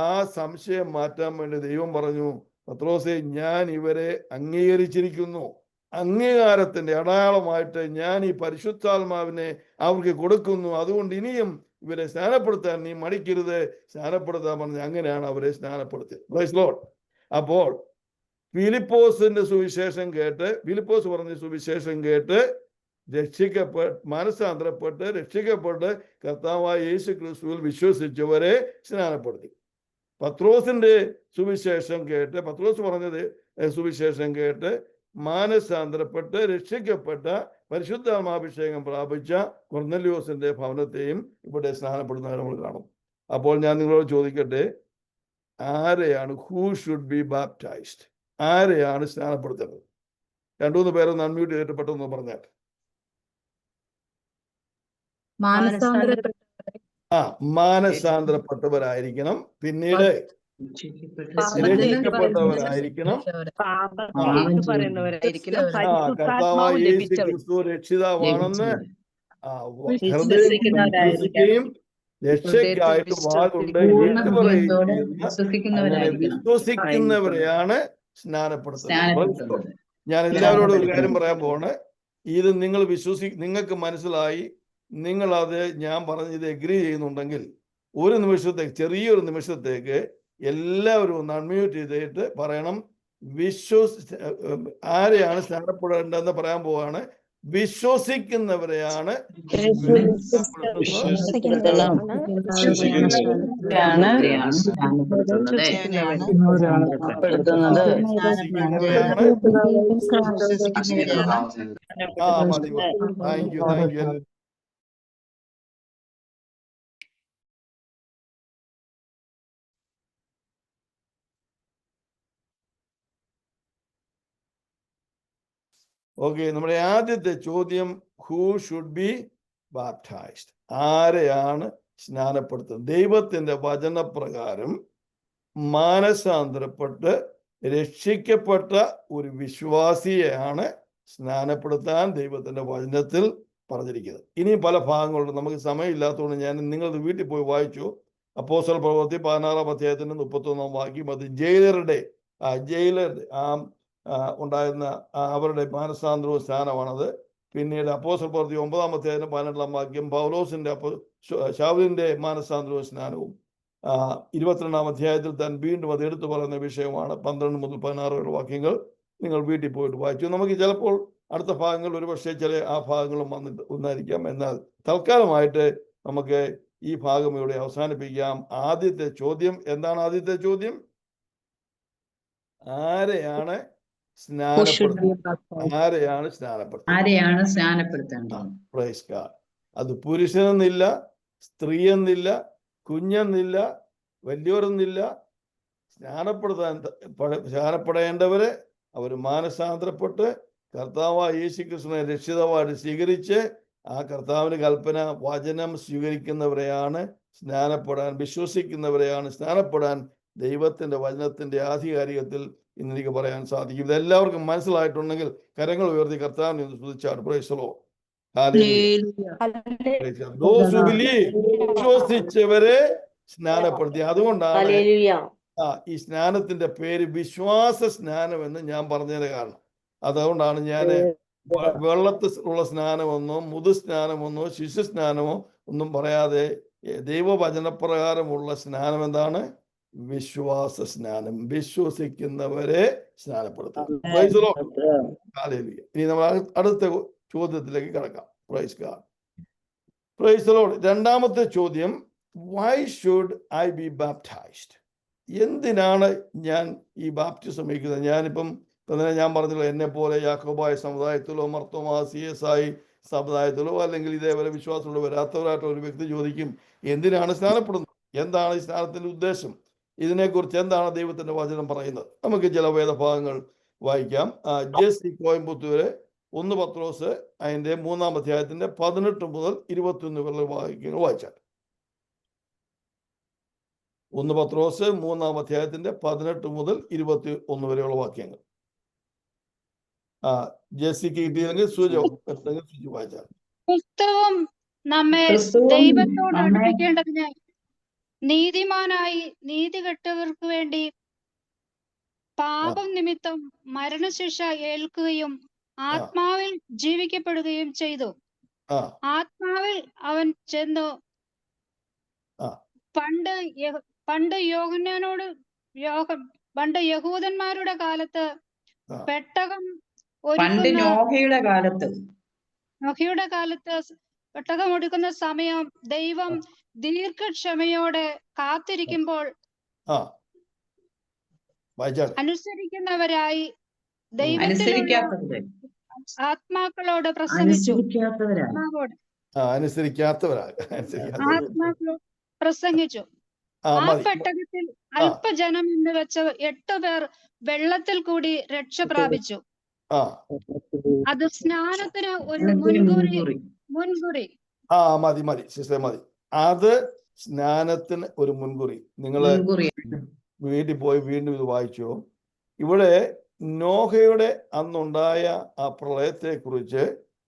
ആ സംശയം മാറ്റാൻ വേണ്ടി ദൈവം പറഞ്ഞു, പത്രോസേ, ഞാൻ ഇവരെ അംഗീകരിച്ചിരിക്കുന്നു. അംഗീകാരത്തിന്റെ അടയാളമായിട്ട് ഞാൻ ഈ പരിശുദ്ധാത്മാവിനെ അവർക്ക് കൊടുക്കുന്നു. അതുകൊണ്ട് ഇനിയും ഇവരെ സ്നാനപ്പെടുത്താൻ നീ മടിക്കരുത്, സ്നാനപ്പെടുത്താൻ പറഞ്ഞ് അങ്ങനെയാണ് അവരെ സ്നാനപ്പെടുത്തിയത്. Praise Lord. അപ്പോൾ ഫിലിപ്പോസിന്റെ സുവിശേഷം കേട്ട്, ഫിലിപ്പോസ് പറഞ്ഞ സുവിശേഷം കേട്ട് മാനസാന്തരപ്പെട്ട് രക്ഷിക്കപ്പെട്ട് കർത്താവായ യേശു ക്രിസ്തുവിൽ വിശ്വസിച്ചവരെ സ്നാനപ്പെടുത്തി. പത്രോസിന്റെ സുവിശേഷം കേട്ട്, പത്രോസ് പറഞ്ഞത് സുവിശേഷം കേട്ട് മാനസാന്തരപ്പെട്ട് രക്ഷിക്കപ്പെട്ട പരിശുദ്ധാത്മാഭിഷേകം പ്രാപിച്ച കൊർന്നല്യോസിന്റെ ഭവനത്തെയും ഇവിടെ സ്നാനപ്പെടുന്നവരെ നമ്മൾ കാണും. അപ്പോൾ ഞാൻ നിങ്ങളോട് ചോദിക്കട്ടെ, ആരെയാണ് ഹൂ ഷുഡ് ബി ബാപ്റ്റൈസ്ഡ്? ആരെയാണ് സ്നാനപ്പെടുത്തേണ്ടത്? 2-3 പേരൊന്ന് അൺമ്യൂട്ട് ചെയ്തിട്ട് പെട്ടെന്ന് പറഞ്ഞാൽ. മാനസാന്തരപ്പെട്ടവരായിരിക്കണം, പിന്നീട് രക്ഷിക്കപ്പെട്ടവരായിരിക്കണം, കർത്താവായ യേശു ക്രിസ്തു രക്ഷിതാവാണെന്ന് ഹൃദയം രക്ഷയ്ക്കായിട്ട് വാളുണ്ട് വിശ്വസിക്കുന്നവരെയാണ് സ്നാനപ്പെടുത്തുന്നത്. ഞാൻ എല്ലാവരോടും ഒരു കാര്യം പറയാൻ പോവാണ്. ഇത് നിങ്ങൾ നിങ്ങൾക്ക് മനസ്സിലായി, നിങ്ങളത് ഞാൻ പറഞ്ഞത് എഗ്രി ചെയ്യുന്നുണ്ടെങ്കിൽ ഒരു നിമിഷത്തേക്ക്, ചെറിയൊരു നിമിഷത്തേക്ക് എല്ലാവരും ഒന്ന് അൺമ്യൂട്ട് ചെയ്തിട്ട് പറയണം, ആരെയാണ് സ്നാനപ്പെടേണ്ടതെന്ന് പറയാൻ പോവാണ്. വിശ്വസിക്കുന്നവരെയാണ് താങ്ക് യു. ഓക്കെ, നമ്മുടെ ആദ്യത്തെ ചോദ്യം, ഹൂ ഷുഡ് ബി ബാപ്റ്റൈസ്ഡ്? ആരെയാണ് സ്നാനപ്പെടുത്തുന്നത്? ദൈവത്തിന്റെ വചനപ്രകാരം മാനസാന്തരപ്പെട്ട് രക്ഷിക്കപ്പെട്ട ഒരു വിശ്വാസിയെയാണ് സ്നാനപ്പെടുത്താൻ ദൈവത്തിന്റെ വചനത്തിൽ പറഞ്ഞിരിക്കുന്നത്. ഇനിയും പല ഭാഗങ്ങളുണ്ട്, നമുക്ക് സമയമില്ലാത്തതുകൊണ്ട് ഞാൻ നിങ്ങളത് വീട്ടിൽ പോയി വായിച്ചു. അപ്പോസ്തല പ്രവൃത്തി 16-ാം അധ്യായത്തിന്റെ 31-ാം വാക്യം, അത് ജയിലറുടെ ഉണ്ടായിരുന്ന അവരുടെ മാനസാന്തരവും സ്നാനമാണത്. പിന്നീട് അപ്പോസ്തല പ്രവൃത്തി 9-ാം അധ്യായത്തിന്റെ 12-ാം വാക്യം, പൗലോസിന്റെ ശൗലിന്റെ മാനസാന്തരവും സ്നാനവും. 22-ാം അധ്യായത്തിൽ താൻ വീണ്ടും അത് എടുത്തു പറയുന്ന വിഷയമാണ്. 12 മുതൽ 16 വാക്യങ്ങൾ നിങ്ങൾ വീട്ടിൽ പോയിട്ട് വായിച്ചു. നമുക്ക് ചിലപ്പോൾ അടുത്ത ഭാഗങ്ങൾ ഒരുപക്ഷെ ചില ആ ഭാഗങ്ങളും ഒന്നായിരിക്കാം. എന്നാൽ തൽക്കാലമായിട്ട് നമുക്ക് ഈ ഭാഗം ഇവിടെ അവസാനിപ്പിക്കാം. ആദ്യത്തെ ചോദ്യം എന്താണ്? ആദ്യത്തെ ചോദ്യം, ആരെയാണ് സ്നാനപ്പെടുത്തുന്നത്? ആരെയാണ് സ്നാനപ്പെടുത്തുന്നത്? ആരെയാണ് സ്നാനപ്പെടുത്തേണ്ടത്? Praise God. അത് പുരുഷനെന്നില്ല, സ്ത്രീ എന്നില്ല, കുഞ്ഞെന്നില്ല, വലിയവരെന്നില്ല. സ്നാനപ്പെടേണ്ടവരെ അവർ മാനസാന്തരപ്പെട്ട് കർത്താവായ യേശുക്രിസ്തുവിനെ രക്ഷിതാവായിട്ട് സ്വീകരിച്ച് ആ കർത്താവിന് കൽപ്പന വചനം സ്വീകരിക്കുന്നവരെയാണ് സ്നാനപ്പെടാൻ, വിശ്വസിക്കുന്നവരെയാണ് സ്നാനപ്പെടാൻ ദൈവത്തിന്റെ വചനത്തിന്റെ ആധികാരികത്തിൽ ഇന്ന് എനിക്ക് പറയാൻ സാധിക്കും. ഇതെല്ലാവർക്കും മനസ്സിലായിട്ടുണ്ടെങ്കിൽ കരങ്ങൾ ഉയർത്തി കർത്താവിനെ ഒന്ന് സ്തുതിച്ചാണ്. Praise the lord. വിശ്വസിച്ചവരെ സ്നാനപ്പെടുത്തി. അതുകൊണ്ടാണ് ഈ സ്നാനത്തിന്റെ പേര് വിശ്വാസ സ്നാനം എന്ന് ഞാൻ പറഞ്ഞതിന് കാരണം. അതുകൊണ്ടാണ് ഞാൻ വെള്ളത്തിൽ ഉള്ള സ്നാനമെന്നോ മുതുസ്നാനമെന്നോ ശിശു സ്നാനമോ ഒന്നും പറയാതെ ദൈവവചനപ്രകാരമുള്ള സ്നാനം എന്താണ്? വിശ്വാസ സ്നാനം. വിശ്വസിക്കുന്നവരെ സ്നാനപ്പെടുത്തുക. ഇനി നമ്മൾ അടുത്ത ചോദ്യത്തിലേക്ക് കിടക്കാം. Praise God. Price the Lord. രണ്ടാമത്തെ ചോദ്യം, Y should I be baptised? എന്തിനാണ് ഞാൻ ഈ ബാപ്റ്റിസം വയ്ക്കുന്നത്? ഞാനിപ്പം ഞാൻ പറഞ്ഞല്ലോ, എന്നെ പോലെ യാക്കോബായ സമുദായത്തിലോ മർത്തോമാ CSI സമുദായത്തിലോ അല്ലെങ്കിൽ ഇതേപോലെ വിശ്വാസമുള്ള വരാത്തവരായിട്ടുള്ള ഒരു വ്യക്തി ചോദിക്കും, എന്തിനാണ് സ്നാനപ്പെടുന്നത്? എന്താണ് ഈ സ്നാനത്തിന്റെ ഉദ്ദേശം? ഇതിനെക്കുറിച്ച് എന്താണ് ദൈവത്തിന്റെ വചനം പറയുന്നത്? നമുക്ക് ചില വേദഭാഗങ്ങൾ വായിക്കാം. ജെസ്സി കോയമ്പത്തൂര് 1 പത്രോസ് അതിന്റെ 3-ാം അധ്യായത്തിന്റെ 18 മുതൽ 21 വരെ വാക്യങ്ങൾ വായിച്ചാൽ. 1 പത്രോസ് 3-ാം അധ്യായത്തിന്റെ 18 മുതൽ 21 വരെയുള്ള വാക്യങ്ങൾ. ജെസ്സിക്ക് കിട്ടിയെങ്കിൽ സുജോ വായിച്ചാൽ. ക്രിസ്തുവും നമ്മെ ദൈവത്തോട് അടുപ്പിക്കേണ്ടതിന് നീതിമാനായി നീതികെട്ടവർക്ക് വേണ്ടി പാപം നിമിത്തം മരണശിക്ഷ ഏൽക്കുകയും ആത്മാവിൽ ജീവിക്കപ്പെടുകയും ചെയ്തു. ആത്മാവിൽ അവൻ ചെന്നു പണ്ട് യഹൂദന്മാരുടെ കാലത്ത് പെട്ടകം നോഹയുടെ കാലത്ത് പെട്ടകം ഒരുക്കുന്ന സമയം ദൈവം ദീർഘക്ഷമയോടെ കാത്തിരിക്കുമ്പോൾ അനുസരിക്കുന്നവരായി ദൈവത്തിലുള്ള ആത്മാക്കളോട് പ്രസംഗിച്ചു. ആ പെട്ടകത്തിൽ അല്പജനം എന്ന് വെച്ച 8 പേർ വെള്ളത്തിൽ കൂടി രക്ഷ പ്രാപിച്ചു. അത് സ്നാനത്തിന് ഒരു മുൻകുറി. മതി സിസ്റ്റർ, മതി. അത് സ്നാനത്തിന് ഒരു മുൻകുറി. നിങ്ങള് വീട്ടിൽ പോയി വീണ്ടും ഇത് വായിച്ചോ. ഇവിടെ നോഹയുടെ അന്നുണ്ടായ ആ പ്രളയത്തെ കുറിച്ച്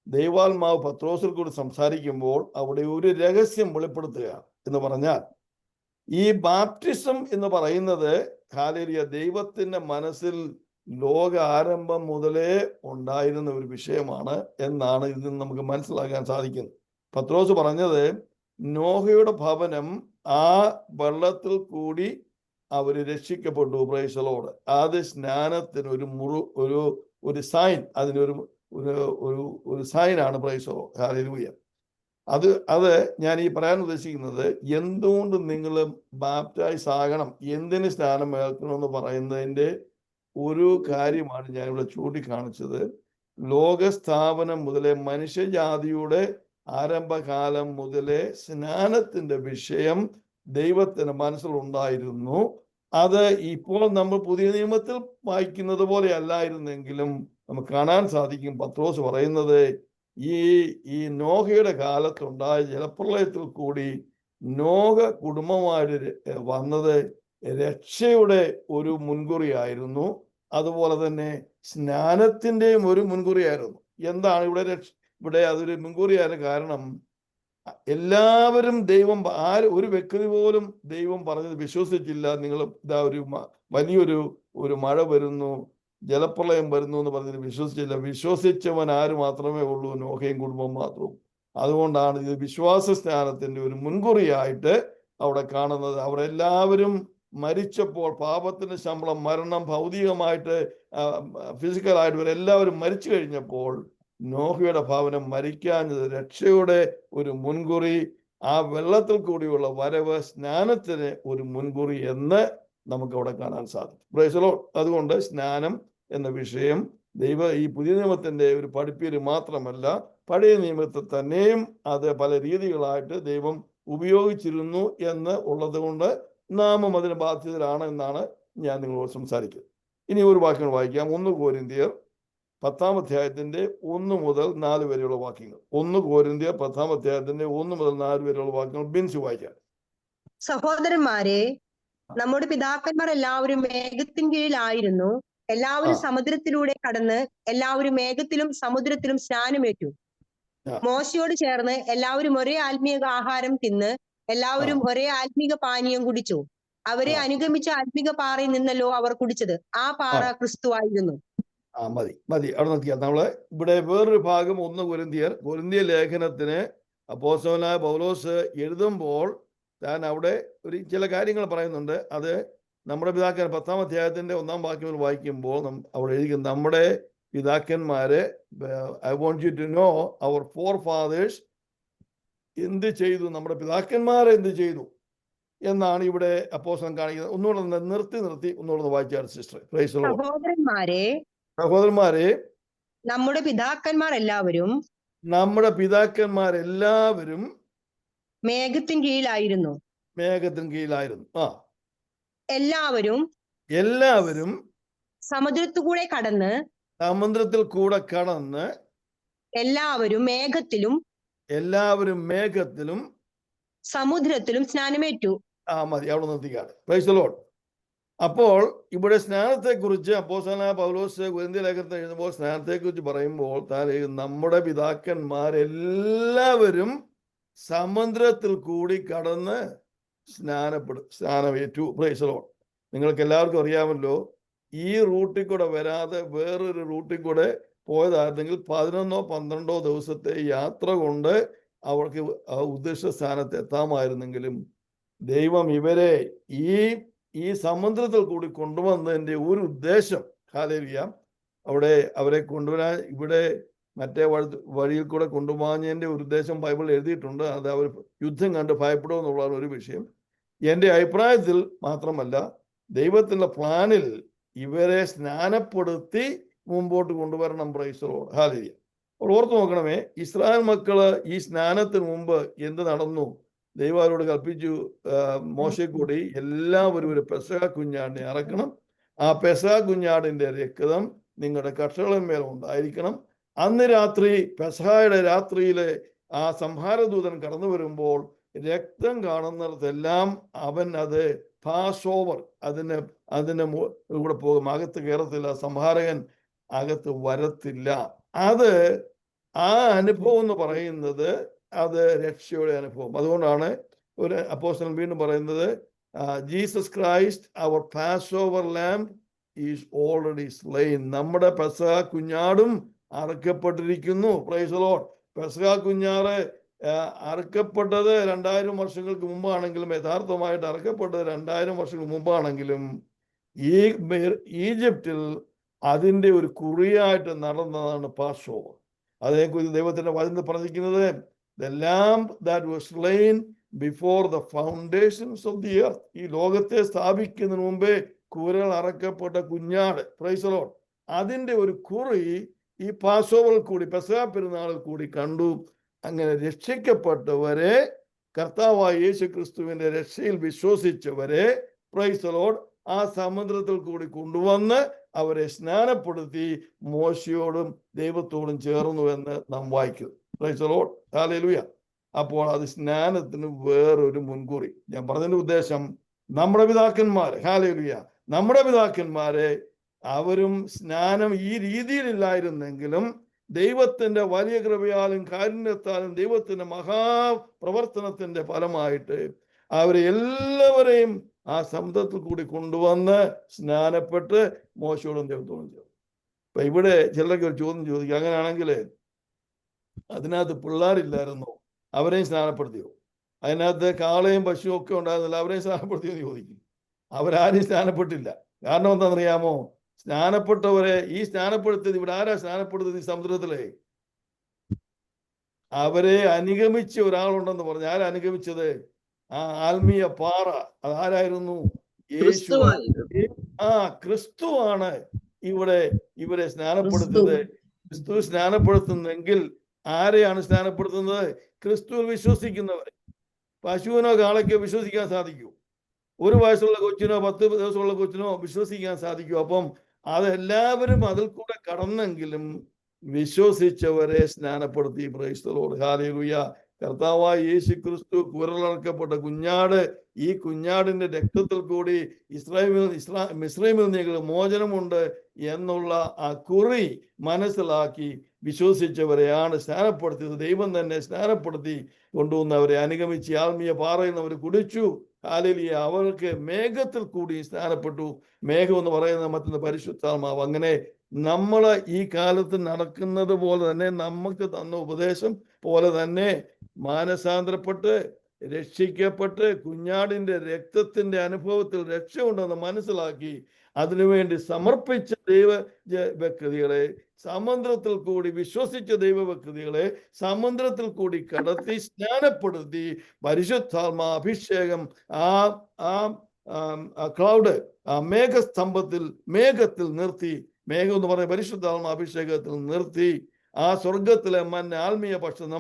ദൈവാത്മാവ് പത്രോസിൽ കൂടി സംസാരിക്കുമ്പോൾ അവിടെ ഒരു രഹസ്യം വെളിപ്പെടുത്തുകയാണ്. എന്ന് പറഞ്ഞാൽ ഈ ബാപ്റ്റിസം എന്ന് പറയുന്നത് ഹല്ലേലൂയ ദൈവത്തിന്റെ മനസ്സിൽ ലോക ആരംഭം മുതലേ ഉണ്ടായിരുന്ന ഒരു വിഷയമാണ് എന്നാണ് ഇതിൽ നമുക്ക് മനസ്സിലാക്കാൻ സാധിക്കുന്നത്. പത്രോസ് പറഞ്ഞത് നോഹയുടെ ഭവനം ആ വെള്ളത്തിൽ കൂടി അവര് രക്ഷിക്കപ്പെട്ടു. Praise the lord. അത് സ്നാനത്തിന് ഒരു സൈൻ, അതിനൊരു ഒരു സൈനാണ്. Praise the lord. ഹല്ലേലൂയ. അത് ഞാൻ ഈ പറയാൻ ഉദ്ദേശിക്കുന്നത്, എന്തുകൊണ്ട് നിങ്ങൾ ബാപ്റ്റൈസ് ആകണം, എന്തിന് സ്നാനം ഏൽക്കണമെന്ന് പറയുന്നതിൻ്റെ ഒരു കാര്യമാണ് ഞാനിവിടെ ചൂണ്ടിക്കാണിച്ചത്. ലോകസ്ഥാപനം മുതലേ മനുഷ്യജാതിയുടെ ആരംഭകാലം മുതലേ സ്നാനത്തിന്റെ വിഷയം ദൈവത്തിന് മനസ്സിലുണ്ടായിരുന്നു. അത് ഇപ്പോൾ നമ്മൾ പുതിയ നിയമത്തിൽ വായിക്കുന്നത് പോലെ അല്ലായിരുന്നെങ്കിലും നമുക്ക് കാണാൻ സാധിക്കും. പത്രോസ് പറയുന്നത് ഈ നോഹയുടെ കാലത്തുണ്ടായ ജലപ്രളയത്തിൽ കൂടി നോഹ കുടുംബമായിട്ട് വന്നത് രക്ഷയുടെ ഒരു മുൻകുറിയായിരുന്നു. അതുപോലെ തന്നെ സ്നാനത്തിൻ്റെയും ഒരു മുൻകുറിയായിരുന്നു. എന്താണ് ഇവിടെ അതൊരു മുൻകുറിയായ കാരണം? എല്ലാവരും ദൈവം ഒരു വ്യക്തി പോലും ദൈവം പറഞ്ഞത് വിശ്വസിച്ചില്ല. നിങ്ങൾ ഇതാ വലിയൊരു മഴ വരുന്നു, ജലപ്രളയം വരുന്നു എന്ന് പറഞ്ഞത് വിശ്വസിച്ചില്ല. വിശ്വസിച്ചവൻ ആര് മാത്രമേ ഉള്ളൂ? നോഹയും കുടുംബം മാത്രവും. അതുകൊണ്ടാണ് ഇത് വിശ്വാസ സ്നാനത്തിന്റെ ഒരു മുൻകുറിയായിട്ട് അവിടെ കാണുന്നത്. അവരെല്ലാവരും മരിച്ചപ്പോൾ പാപത്തിന്റെ ശമ്പളം മരണം, ഭൗതികമായിട്ട് ഫിസിക്കലായിട്ട് ഇവരെല്ലാവരും മരിച്ചു കഴിഞ്ഞപ്പോൾ നോഹയുടെ ഭവനം മരിക്കാഞ്ഞത് രക്ഷയുടെ ഒരു മുൻകുറി, ആ വെള്ളത്തിൽ കൂടിയുള്ള വരവ് സ്നാനത്തിന് ഒരു മുൻകുറി എന്ന് നമുക്ക് അവിടെ കാണാൻ സാധിക്കും. Price the Lord. അതുകൊണ്ട് സ്നാനം എന്ന വിഷയം ഈ പുതിയ നിയമത്തിന്റെ ഒരു പഠിപ്പീര് മാത്രമല്ല, പഴയ നിയമത്തിൽ തന്നെയും അത് പല രീതികളായിട്ട് ദൈവം ഉപയോഗിച്ചിരുന്നു എന്ന് ഉള്ളത് കൊണ്ട് നാമും അതിന് ബാധ്യതരാണ് എന്നാണ് ഞാൻ നിങ്ങളോട് സംസാരിക്കുന്നത്. ഇനി ഒരു വാക്യങ്ങൾ വായിക്കാം. 1 കൊരിന്ത്യർ 10-ാം അധ്യായത്തിന്റെ 1 മുതൽ 4 വരെയുള്ള വാക്യങ്ങൾ. 1 കൊരിന്ത്യർ 10-ാം അധ്യായത്തിന്റെ 1 മുതൽ 4 വരെയുള്ള വാക്യങ്ങൾ ബിൻസു വായിക്കാം. സഹോദരന്മാരെ, നമ്മുടെ പിതാക്കന്മാർ എല്ലാവരും മേഘത്തിൻ കീഴിലായിരുന്നു. എല്ലാവരും സമുദ്രത്തിലൂടെ കടന്ന് എല്ലാവരും മേഘത്തിലും സമുദ്രത്തിലും സ്നാനമേറ്റു. മോശയോട് ചേർന്ന് എല്ലാവരും ഒരേ ആത്മീയ ആഹാരം തിന്ന് എല്ലാവരും ഒരേ ആത്മീക പാനീയം കുടിച്ചു. അവരെ അനുഗമിച്ച ആത്മീക പാറയിൽ നിന്നല്ലോ അവർ കുടിച്ചത്. ആ പാറ ക്രിസ്തുവായിരുന്നു. മതി അവിടെ നോക്കിയാൽ നമ്മള് ഇവിടെ വേറൊരു ഭാഗം 1 കൊരിന്ത്യർ ലേഖനത്തിന് അപ്പോസ്തലനായ പൗലോസ് എഴുതുമ്പോൾ താൻ അവിടെ ചില കാര്യങ്ങൾ പറയുന്നുണ്ട്. അത് നമ്മുടെ പിതാക്കന്മാർ 10-ാം അധ്യായത്തിന്റെ 1-ാം വാക്യങ്ങൾ വായിക്കുമ്പോൾ അവിടെ എഴുതി, നമ്മുടെ പിതാക്കന്മാര്, I want you to know our forefathers എന്ത് ചെയ്തു, നമ്മുടെ പിതാക്കന്മാർ എന്ത് ചെയ്തു എന്നാണ് ഇവിടെ അപ്പോസ്തലൻ കാണിക്കുന്നത്. ഒന്നുകൂടെ നിർത്തി ഒന്നുകൂടെ വായിച്ചാൽ സിസ്റ്റർ. Praise the Lord. സഹോദരന്മാരെ, നമ്മുടെ പിതാക്കന്മാരെല്ലാവരും മേഘത്തിൻ കീഴിലായിരുന്നു. എല്ലാവരും സമുദ്രത്തിൽ കൂടെ കടന്ന് എല്ലാവരും മേഘത്തിലും സമുദ്രത്തിലും സ്നാനമേറ്റു. മതി അവിടെ നിർത്തിക്കാണ്. Price the lord. അപ്പോൾ ഇവിടെ സ്നാനത്തെക്കുറിച്ച് അപ്പോസ്തലനായ പൗലോസ് കൊരിന്ത്യ ലേഖനത്തിൽ എഴുതുമ്പോൾ സ്നാനത്തെക്കുറിച്ച് പറയുമ്പോൾ നമ്മുടെ പിതാക്കന്മാരെല്ലാവരും സമുദ്രത്തിൽ കൂടി കടന്ന് സ്നാനമേറ്റു. Price the Lord. നിങ്ങൾക്ക് എല്ലാവർക്കും അറിയാമല്ലോ, ഈ റൂട്ടിൽ കൂടെ വരാതെ വേറൊരു റൂട്ടിൽ കൂടെ പോയതായിരുന്നെങ്കിൽ 11-12 ദിവസത്തെ യാത്ര കൊണ്ട് അവർക്ക് ആ ഉദ്ദേശ സ്ഥാനത്ത് എത്താമായിരുന്നെങ്കിലും ദൈവം ഇവരെ ഈ സമുദ്രത്തിൽ കൂടി കൊണ്ടുവന്നതിൻ്റെ ഒരു ഉദ്ദേശം, ഹല്ലേലൂയ, അവിടെ അവരെ കൊണ്ടുവരാൻ, ഇവിടെ മറ്റേ വഴിയിൽ കൂടെ കൊണ്ടുപോകാഞ്ഞതിൻ്റെ ഒരു ഉദ്ദേശം ബൈബിൾ എഴുതിയിട്ടുണ്ട്. അത് അവർ യുദ്ധം കണ്ട് ഭയപ്പെടുക എന്നുള്ളതാണ് ഒരു വിഷയം. എൻ്റെ അഭിപ്രായത്തിൽ മാത്രമല്ല, ദൈവത്തിൻ്റെ പ്ലാനിൽ ഇവരെ സ്നാനപ്പെടുത്തി മുമ്പോട്ട് കൊണ്ടുവരണം. Price the lord. ഹല്ലേലൂയ. അപ്പോൾ ഓർത്ത് നോക്കണമേ, ഇസ്രായേൽ മക്കള് ഈ സ്നാനത്തിന് മുമ്പ് എന്ത് നടന്നു? ദൈവം അവരോട് കൽപ്പിച്ചു, മോശെ കൂടി എല്ലാവരും ഒരു പെസഹ കുഞ്ഞാടിനെ അറക്കണം. ആ പെസഹ കുഞ്ഞാടിന്റെ രക്തം നിങ്ങളുടെ കക്ഷകളിന്മേൽ ഉണ്ടായിരിക്കണം. അന്ന് രാത്രി, പെസഹയുടെ രാത്രിയിലെ ആ സംഹാരദൂതൻ കടന്നു വരുമ്പോൾ രക്തം കാണുന്നിടത്തെല്ലാം അവൻ അത് പാസ് ഓവർ, അതിന് കൂടെ പോകും, അകത്ത് കയറത്തില്ല, സംഹാരകൻ അകത്ത് വരത്തില്ല. അത് ആ അനുഭവം എന്ന് പറയുന്നത് അത് രക്ഷയുടെ അനുഭവം. അതുകൊണ്ടാണ് ഒരു അപ്പോസ്തലൻ വീണ്ടും പറയുന്നത്, Jesus Christ our Passover lamb is already slain. നമ്മുടെ പെസഹ കുഞ്ഞാടും അറുക്കപ്പെട്ടിരിക്കുന്നു. Praise the lord. പെസഹ കുഞ്ഞാറ് അറുക്കപ്പെട്ടത് 2000 വർഷങ്ങൾക്ക് മുമ്പാണെങ്കിലും, യഥാർത്ഥമായിട്ട് അറുക്കപ്പെട്ടത് 2000 വർഷങ്ങൾക്ക് മുമ്പാണെങ്കിലും, ഈജിപ്തിൽ അതിൻ്റെ ഒരു കുറിയായിട്ട് നടന്നതാണ് പാസ് ഓവർ. അതേക്കുറിച്ച് ദൈവത്തിന്റെ വചനത്തിൽ പറഞ്ഞിരിക്കുന്നത്, the lamb that was slain before the foundations of the earth. ഈ ലോകത്തെ സ്ഥാപിക്കുന്നതിന് മുമ്പേ കുരൽ അറക്കപ്പെട്ട കുഞ്ഞാട്. Price the lord. അതിൻ്റെ ഒരു കുറി ഈ പാസ് ഓവറിൽ കൂടി, പെസഹ പെരുന്നാളിൽ കൂടി കണ്ടു. അങ്ങനെ രക്ഷിക്കപ്പെട്ടവരെ, കർത്താവായ യേശു ക്രിസ്തുവിന്റെ രക്ഷയിൽ വിശ്വസിച്ചവരെ, പ്രൈസ് ദി ലോർഡ്, ആ സമുദ്രത്തിൽ കൂടി കൊണ്ടുവന്ന് അവരെ സ്നാനപ്പെടുത്തി മോശയോടും ദൈവത്തോടും ചേർന്നു എന്ന് നാം വായിക്കുന്നു. Price the lord. ഹല്ലേലൂയ. അപ്പോൾ അത് സ്നാനത്തിന് വേറൊരു മുൻകുറി. ഞാൻ പറഞ്ഞതിന്റെ ഉദ്ദേശം, നമ്മുടെ പിതാക്കന്മാർ, ഹല്ലേലൂയ, നമ്മുടെ പിതാക്കന്മാരെ അവരും സ്നാനം ഈ രീതിയിലില്ലായിരുന്നെങ്കിലും ദൈവത്തിന്റെ വലിയ കൃപയാലും കാരുണ്യത്താലും ദൈവത്തിന്റെ മഹാപ്രവർത്തനത്തിന്റെ ഫലമായിട്ട് അവരെ എല്ലാവരെയും ആ സമുദ്രത്തിൽ കൂടി കൊണ്ടുവന്ന് സ്നാനപ്പെട്ട് മോശയോടും ദൈവത്തോടും ചേർന്നു. അപ്പൊ ഇവിടെ ചിലർക്ക് ഒരു ചോദ്യം ചോദിക്കും, അങ്ങനെയാണെങ്കിൽ അതിനകത്ത് പിള്ളേരില്ലായിരുന്നോ, അവരെയും സ്നാനപ്പെടുത്തിയോ? അതിനകത്ത് കാളയും പശുവും ഒക്കെ ഉണ്ടായിരുന്നില്ല, അവരെയും സ്നാനപ്പെടുത്തിയോ എന്ന് ചോദിക്കും. അവരാരും സ്നാനപ്പെട്ടില്ല. കാരണം എന്താണെന്നറിയാമോ? സ്നാനപ്പെട്ടവരെ, ഈ സ്നാനപ്പെടുത്തിയത് ഇവിടെ ആരാ സ്നാനപ്പെടുത്തിയത്? ഈ സമുദ്രത്തിലെ അവരെ അനുഗമിച്ച ഒരാളുണ്ടെന്ന് പറഞ്ഞു. ആരനുഗമിച്ചത്? ആ ആത്മീയ പാറ അതാരായിരുന്നു? യേശു. ക്രിസ്തുവാണ് ഇവരെ സ്നാനപ്പെടുത്തിയത്. ക്രിസ്തു സ്നാനപ്പെടുത്തുന്നെങ്കിൽ ആരെയാണ് സ്നാനപ്പെടുത്തുന്നത്? ക്രിസ്തുവിൽ വിശ്വസിക്കുന്നവരെ. പശുവിനോ കാളയ്ക്കോ വിശ്വസിക്കാൻ സാധിക്കൂ? 1 വയസ്സുള്ള കൊച്ചിനോ 10 ദിവസമുള്ള കൊച്ചിനോ വിശ്വസിക്കാൻ സാധിക്കൂ? അപ്പം അതെല്ലാവരും അതിൽ കൂടെ കടന്നെങ്കിലും വിശ്വസിച്ചവരെ സ്നാനപ്പെടുത്തി. Praise the lord. ഹല്ലേലൂയ. കർത്താവായ യേശു ക്രിസ്തു കുരലിറക്കപ്പെട്ട കുഞ്ഞാട്, ഈ കുഞ്ഞാടിന്റെ രക്തത്തിൽ കൂടി മിസ്രയീമിൽ നിന്ന് മോചനമുണ്ട് എന്നുള്ള ആ കുറി മനസ്സിലാക്കി വിശ്വസിച്ചവരെയാണ് സ്നാനപ്പെടുത്തിയത്. ദൈവം തന്നെ സ്നാനപ്പെടുത്തി കൊണ്ടുവന്നവരെ അനുഗമിച്ച് ആത്മീയ പാറയിൽ നിന്ന് അവർ കുടിച്ചു. ഹല്ലേലൂയ. അവർക്ക് മേഘത്തിൽ കൂടി സ്നാനപ്പെട്ടു. മേഘം എന്ന് പറയുന്നത് മറ്റൊന്ന് പരിശുദ്ധാത്മാവ്. അങ്ങനെ നമ്മൾ ഈ കാലത്ത് നടക്കുന്നത് പോലെ തന്നെ നമുക്ക് തന്ന ഉപദേശം പോലെ തന്നെ മാനസാന്തരപ്പെട്ട് രക്ഷിക്കപ്പെട്ട് കുഞ്ഞാടിന്റെ രക്തത്തിന്റെ അനുഭവത്തിൽ രക്ഷ ഉണ്ടെന്ന് മനസ്സിലാക്കി അതിനുവേണ്ടി സമർപ്പിച്ച ദൈവ വ്യക്തികളെ, സമുദ്രത്തിൽ കൂടി വിശ്വസിച്ച ദൈവ വ്യക്തികളെ സമുദ്രത്തിൽ കൂടി കടത്തി സ്നാനപ്പെടുത്തി പരിശുദ്ധാത്മാ അഭിഷേകം ക്ലൗഡ് മേഘത്തിൽ നിർത്തി. മേഘം എന്ന് പറയുന്ന പരിശുദ്ധാത്മാ അഭിഷേകത്തിൽ നിർത്തി ആ സ്വർഗത്തിലെ മന്ന ആത്മീയ പക്ഷം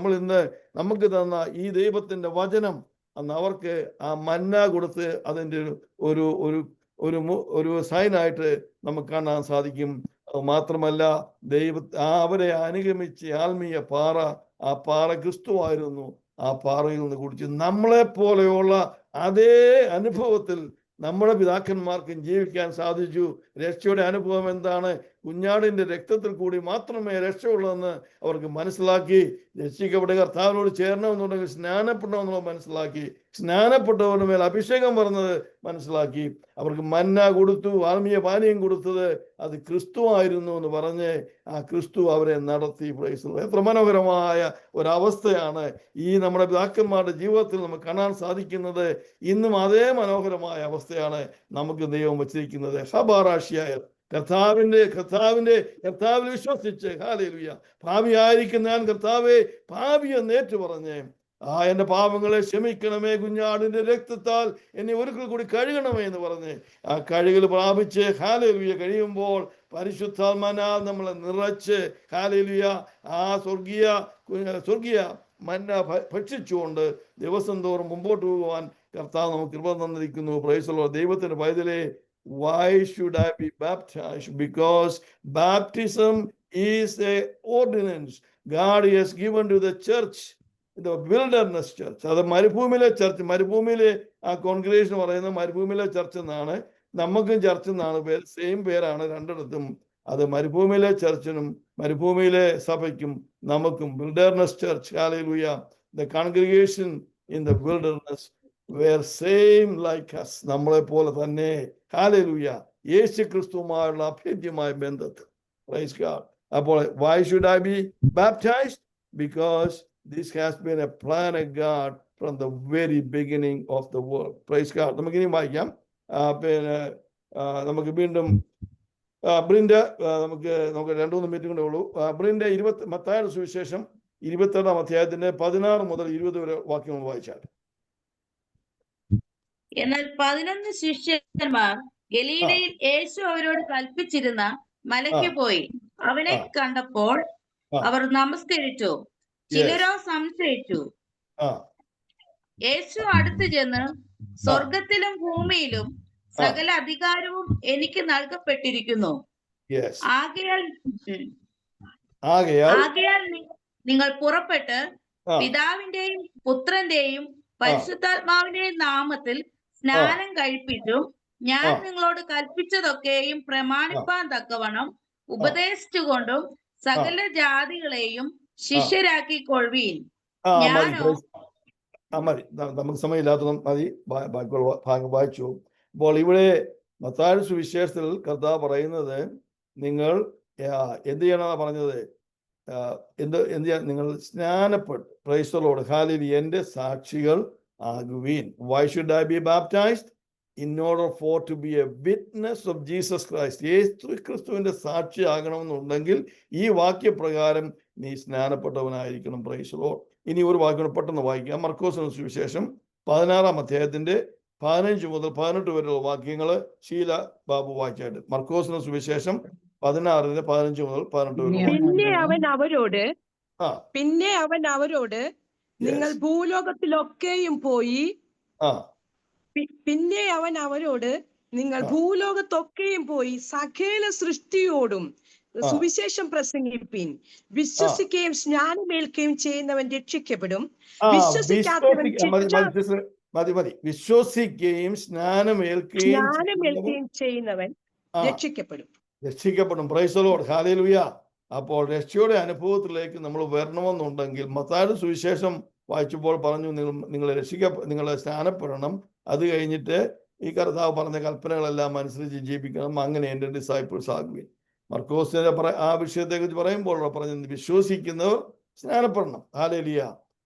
നമുക്ക് തന്ന ഈ ദൈവത്തിന്റെ വചനം അന്ന് അവർക്ക് ആ മന്ന കൊടുത്ത് അതിൻ്റെ ഒരു സൈനായിട്ട് നമുക്ക് കാണാൻ സാധിക്കും. മാത്രമല്ല അവരെ അനുഗമിച്ച് ആത്മീയ പാറ, ആ പാറ ക്രിസ്തുവായിരുന്നു. ആ പാറയിൽ നിന്ന് കുടിച്ച് നമ്മളെ പോലെയുള്ള അതേ അനുഭവത്തിൽ നമ്മുടെ പിതാക്കന്മാർക്കും ജീവിക്കാൻ സാധിച്ചു. രക്ഷയുടെ അനുഭവം എന്താണ്? കുഞ്ഞാടിന്റെ രക്തത്തിൽ കൂടി മാത്രമേ രക്ഷയുള്ളതെന്ന് അവർക്ക് മനസ്സിലാക്കി. രക്ഷിക്കപ്പെട്ട കർത്താവിനോട് ചേരണമെന്നുണ്ടെങ്കിൽ സ്നാനപ്പെടണമെന്നുള്ളത് മനസ്സിലാക്കി. സ്നാനപ്പെട്ടവരുടെ മേൽ അഭിഷേകം പറഞ്ഞത് മനസ്സിലാക്കി. അവർക്ക് മന്ന കൊടുത്തു, ആത്മീയ പാനീയം കൊടുത്തത് അത് ക്രിസ്തുവായിരുന്നു എന്ന് പറഞ്ഞ് ആ ക്രിസ്തു അവരെ നടത്തി. എത്ര മനോഹരമായ ഒരവസ്ഥയാണ് ഈ നമ്മുടെ പിതാക്കന്മാരുടെ ജീവിതത്തിൽ നമുക്ക് കാണാൻ സാധിക്കുന്നത്. ഇന്നും അതേ മനോഹരമായ അവസ്ഥയാണ് നമുക്ക് ദൈവം വച്ചിരിക്കുന്നത്. ഹബാറാഷിയായ കർത്താവിൽ വിശ്വസിച്ച് ഹല്ലേലൂയ പാപിയായിരിക്കുന്ന ഞാൻ കർത്താവേ പാപി എന്ന് ഏറ്റു പറഞ്ഞ് എന്റെ പാപങ്ങളെ ക്ഷമിക്കണമേ, കുഞ്ഞാടിന്റെ രക്തത്താൽ എന്നെ ഒരിക്കൽ കൂടി കഴുകണമേ എന്ന് പറഞ്ഞ് ആ കഴുകൽ പ്രാപിച്ച് ഹല്ലേലൂയ കഴിയുമ്പോൾ പരിശുദ്ധാത്മാനാൽ നമ്മളെ നിറച്ച് ഹല്ലേലൂയ ആ സ്വർഗീയ മന്ന ഭക്ഷിച്ചുകൊണ്ട് ദിവസം തോറും മുമ്പോട്ട് പോകുവാൻ കർത്താവ് നമുക്ക് കൃപ തന്നിരിക്കുന്നു. Price the Lord. ദൈവത്തിന്റെ പൈതലേ, why should I be baptized? Because baptism is a ordinance God has given to the church, the wilderness church. അത് മരുഭൂമിയിലെ ചർച്ച്, മരുഭൂമിയിലെ ആ കോൺഗ്രിഗേഷൻ പറയുന്നത് മരുഭൂമിയിലെ ചർച്ച് എന്നാണ്. നമുക്കും ചർച്ച് എന്നാണ് പേര്, സെയിം പേരാണ് രണ്ടിടത്തും. അത് മരുഭൂമിയിലെ ചർച്ചിനും മരുഭൂമിയിലെ സഭയ്ക്കും നമുക്കും wilderness church. Hallelujah. The congregation in the wilderness were same like us. നമ്മളെ പോലെ തന്നെ. ഹല്ലേലൂയ. യേശു ക്രിസ്തുവുമായുള്ള അഭേദ്യമായ ബന്ധത്തിൽ. Praise God. അപ്പോൾ why should I be baptized? Because this has been a plan of God from the very beginning of the world. Praise God. നമുക്ക് ഇനി വായിക്കാം. പിന്നെ നമുക്ക് വീണ്ടും ബ്രിൻഡ നമുക്ക് 2-3 മിനിറ്റ് കൊണ്ടേ ഉള്ളൂ. ബ്രിൻഡ മത്തായിയുടെ സുവിശേഷം 22-ാം അധ്യായത്തിന്റെ 16 മുതൽ 20 വരെ വാക്യങ്ങൾ വായിച്ചാൽ. എന്നാൽ 11 ശിഷ്യന്മാർ ഗലീലയിൽ യേശു അവരോട് കൽപ്പിച്ചിരുന്ന മലയ്ക്ക് പോയി. അവനെ കണ്ടപ്പോൾ അവർ നമസ്കരിച്ചു. ചിലരോ സംശയിച്ചു. യേശു അടുത്തു ചെന്ന്, സ്വർഗത്തിലും ഭൂമിയിലും സകല അധികാരവും എനിക്ക് നൽകപ്പെട്ടിരിക്കുന്നു. ആകയാൽ നിങ്ങൾ പുറപ്പെട്ട് പിതാവിന്റെയും പുത്രന്റെയും പരിശുദ്ധാത്മാവിന്റെയും നാമത്തിൽ സ്നാനം കഴിപ്പിച്ചും ഞാൻ നിങ്ങളോട് കൽപ്പിച്ചതൊക്കെയും പ്രമാണിപ്പാൻ തക്കവണ്ണം ഉപദേശിച്ചുകൊണ്ടും സകല ജാതികളെയും ശിഷ്യരാക്കിക്കൊള്ളുവീൻ. നമുക്ക് സമയമില്ലാത്ത മതി, ഭാഗം വായിച്ചു. അപ്പോൾ ഇവിടെ മത്തായിയുടെ സുവിശേഷത്തിൽ കർത്താവ് പറയുന്നത് നിങ്ങൾ എന്ത് ചെയ്യണമെന്നാണ് പറഞ്ഞത്? എന്ത് ചെയ്യാൻ? നിങ്ങൾ സ്നാനപ്പെട്ടു. Praise the lord. ഹല്ലേലൂയ. എന്റെ സാക്ഷികൾ ആകുവീൻ. Why should I be baptized? In order for to be a witness of Jesus Christ. യേശു ക്രിസ്തുവിന്റെ സാക്ഷി ആകണമെന്നുണ്ടെങ്കിൽ ഈ വാക്യപ്രകാരം നീ സ്നാനപ്പെട്ടവനായിരിക്കണം. Price the Lord. ഇനി ഒരു വാക്യം പെട്ടെന്ന് വായിക്കാം. മർക്കോസിന്റെ സുവിശേഷം 16-ാം അധ്യായത്തിന്റെ 15 മുതൽ 18 വരെയുള്ള വാക്യങ്ങൾ ഷീല ബാബു വായിച്ചായിട്ട്. മർക്കോസിന്റെ സുവിശേഷം 16-ന്റെ 15 മുതൽ 18 വരെ. പിന്നെ അവൻ അവരോട് നിങ്ങൾ ഭൂലോകത്തിലൊക്കെയും പോയി സകല സൃഷ്ടിയോടും സുവിശേഷം പ്രസംഗിപ്പിൻ. വിശ്വസിക്കുകയും സ്നാനമേൽക്കുകയും ചെയ്യുന്നവൻ രക്ഷിക്കപ്പെടും, വിശ്വസിക്കാത്തവൻ വിശ്വസിക്കുകയും സ്നാനമേൽക്കുകയും ചെയ്യുന്നവൻ രക്ഷിക്കപ്പെടും. Praise the lord. ഹല്ലേലൂയ. അപ്പോൾ രക്ഷയുടെ അനുഭവത്തിലേക്ക് നമ്മൾ വരണമെന്നുണ്ടെങ്കിൽ മത്തായിയുടെ സുവിശേഷം വായിച്ചപ്പോൾ പറഞ്ഞു, നിങ്ങളെ സ്നാനപ്പെടണം, അത് കഴിഞ്ഞിട്ട് ഈ കർത്താവ് പറഞ്ഞ കൽപ്പനകളെല്ലാം അനുസരിച്ച് ജീവിക്കണം, അങ്ങനെ എൻ്റെ ഡിസൈപ്പിൾസ് ആകുകയും. മർക്കോസിന്റെ ആ വിഷയത്തെ കുറിച്ച് പറയുമ്പോൾ പറഞ്ഞത് വിശ്വസിക്കുന്നവർ സ്നാനപ്പെടണം. ഹല്ലേലൂയ.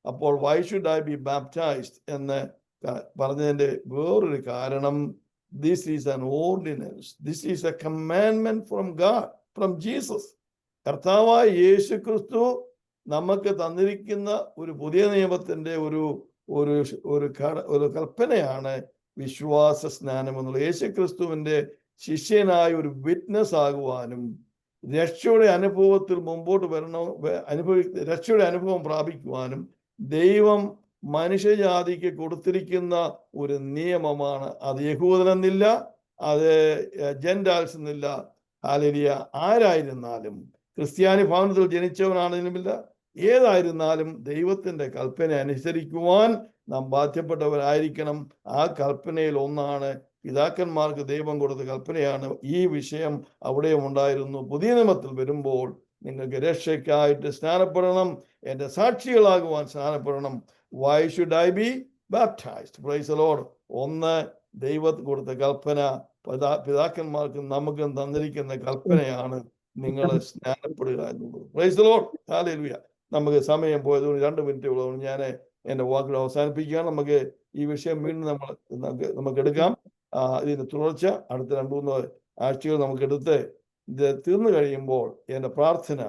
അപ്പോൾ Y should I be baptised എന്ന് പറഞ്ഞതിന്റെ വേറൊരു കാരണം, this is an ordinance, this is A commandment from God, from Jesus. കർത്താവായ യേശു ക്രിസ്തു നമുക്ക് തന്നിരിക്കുന്ന ഒരു പുതിയ നിയമത്തിന്റെ ഒരു കൽപ്പനയാണ് വിശ്വാസ സ്നാനം എന്നുള്ളത്. യേശു ക്രിസ്തുവിന്റെ ശിഷ്യനായ ഒരു വിറ്റ്നസ് ആകുവാനും രക്ഷയുടെ അനുഭവത്തിൽ മുമ്പോട്ട് രക്ഷയുടെ അനുഭവം പ്രാപിക്കുവാനും ദൈവം മനുഷ്യജാതിക്ക് കൊടുത്തിരിക്കുന്ന ഒരു നിയമമാണ്. അത് യഹൂദനെന്നില്ല, അത് ജെന്റാൽസ് എന്നില്ല. ഹല്ലേലൂയ. ആരായിരുന്നാലും, ക്രിസ്ത്യാനി ഭവനത്തിൽ ജനിച്ചവനാണെന്നുമില്ല, ഏതായിരുന്നാലും ദൈവത്തിന്റെ കൽപ്പന അനുസരിക്കുവാൻ നാം ബാധ്യപ്പെട്ടവരായിരിക്കണം. ആ കൽപ്പനയിൽ ഒന്നാണ്, പിതാക്കന്മാർക്ക് ദൈവം കൊടുത്ത കൽപ്പനയാണ്. ഈ വിഷയം അവിടെയും ഉണ്ടായിരുന്നു. പുതിയ നിയമത്തിൽ വരുമ്പോൾ നിങ്ങൾക്ക് രക്ഷയ്ക്കായിട്ട് സ്നാനപ്പെടണം, എൻ്റെ സാക്ഷികളാകുവാൻ സ്നാനപ്പെടണം. Why should I be baptised? Praise the lord. ഒന്ന്, ദൈവത്തിന് കൊടുത്ത കൽപ്പന, പിതാക്കന്മാർക്കും നമുക്കും തന്നിരിക്കുന്ന കൽപ്പനയാണ് നിങ്ങൾ സ്നാനപ്പെടുക എന്നുള്ളത്. Price the lord. ഹല്ലേലൂയ. നമുക്ക് സമയം പോയതുകൊണ്ട് 2 മിനിറ്റ് ഉള്ളതുകൊണ്ട് ഞാൻ എൻ്റെ വാക്കുകൾ അവസാനിപ്പിക്കുകയാണ്. നമുക്ക് ഈ വിഷയം വീണ്ടും നമുക്ക് എടുക്കാം. ഇതിന് തുടർച്ച അടുത്ത 2-3 ആഴ്ചകൾ നമുക്ക് എടുത്ത് ഇത് തീർന്നു കഴിയുമ്പോൾ എൻ്റെ പ്രാർത്ഥന,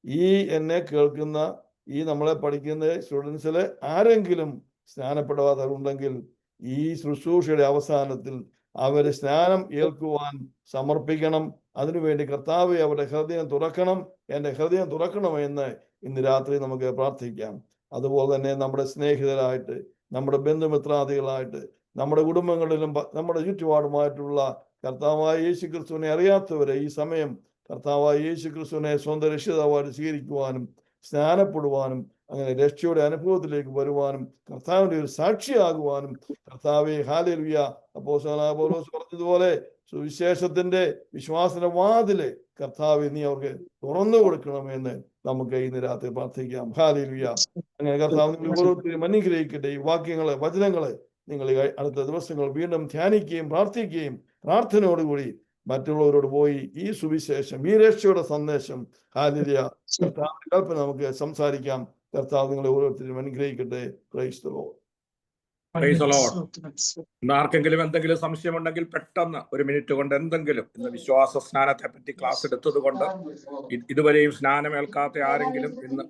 ഈ എന്നെ കേൾക്കുന്ന നമ്മളെ പഠിക്കുന്ന സ്റ്റുഡൻസിൽ ആരെങ്കിലും സ്നാനപ്പെടാത്തവരുണ്ടെങ്കിൽ ഈ ശുശ്രൂഷയുടെ അവസാനത്തിൽ അവരെ സ്നാനം ഏൽക്കുവാൻ സമർപ്പിക്കണം. അതിനുവേണ്ടി കർത്താവെ അവരുടെ ഹൃദയം തുറക്കണം, എൻ്റെ ഹൃദയം തുറക്കണമെന്ന് ഇന്ന് രാത്രി നമുക്ക് പ്രാർത്ഥിക്കാം. അതുപോലെ തന്നെ നമ്മുടെ സ്നേഹിതരായിട്ട്, നമ്മുടെ ബന്ധുമിത്രാദികളായിട്ട്, നമ്മുടെ കുടുംബങ്ങളിലും നമ്മുടെ ചുറ്റുപാടുമായിട്ടുള്ള കർത്താവായ യേശു ക്രിസ്തുവിനെ അറിയാത്തവരെ ഈ സമയം കർത്താവായ യേശു ക്രിസ്തുവിനെ സ്വന്തം രക്ഷിതാവായിട്ട് സ്വീകരിക്കുവാനും സ്നാനപ്പെടുവാനും അങ്ങനെ രക്ഷയുടെ അനുഭവത്തിലേക്ക് വരുവാനും കർത്താവിന്റെ ഒരു സാക്ഷിയാകുവാനും കർത്താവെ ഹല്ലേലൂയ. അപ്പോസ്തലനായ പൗലോസ് പറഞ്ഞതുപോലെ സുവിശേഷത്തിന്റെ വിശ്വാസത്തിന്റെ വാതില് കർത്താവെ നീ അവർക്ക് തുറന്നു കൊടുക്കണമെന്ന് നമുക്ക് ഇന്ന് രാത്രി പ്രാർത്ഥിക്കാം. ഹല്ലേലൂയ. അങ്ങനെ കർത്താവ് നിങ്ങൾ ഓരോരുത്തരും അനുഗ്രഹിക്കട്ടെ. ഈ വാക്യങ്ങള്, വചനങ്ങള് നിങ്ങൾ അടുത്ത ദിവസങ്ങൾ വീണ്ടും ധ്യാനിക്കുകയും പ്രാർത്ഥിക്കുകയും പ്രാർത്ഥനയോടുകൂടി മറ്റുള്ളവരോട് പോയി ഈ സുവിശേഷം, ഈ രക്ഷയുടെ സന്ദേശം, ഹല്ലേലൂയ, കർത്താവിന്റെ കൽപ്പന നമുക്ക് സംസാരിക്കാം. കർത്താവ് നിങ്ങളെ ഓരോരുത്തരും അനുഗ്രഹിക്കട്ടെ. Price the Lord. ആർക്കെങ്കിലും എന്തെങ്കിലും സംശയമുണ്ടെങ്കിൽ പെട്ടെന്ന് 1 മിനിറ്റ് കൊണ്ട് എന്തെങ്കിലും, ഇന്ന് വിശ്വാസ സ്നാനത്തെ പറ്റി ക്ലാസ് എടുത്തത് കൊണ്ട് ഇതുവരെയും സ്നാനമേൽക്കാത്ത ആരെങ്കിലും ഇന്ന്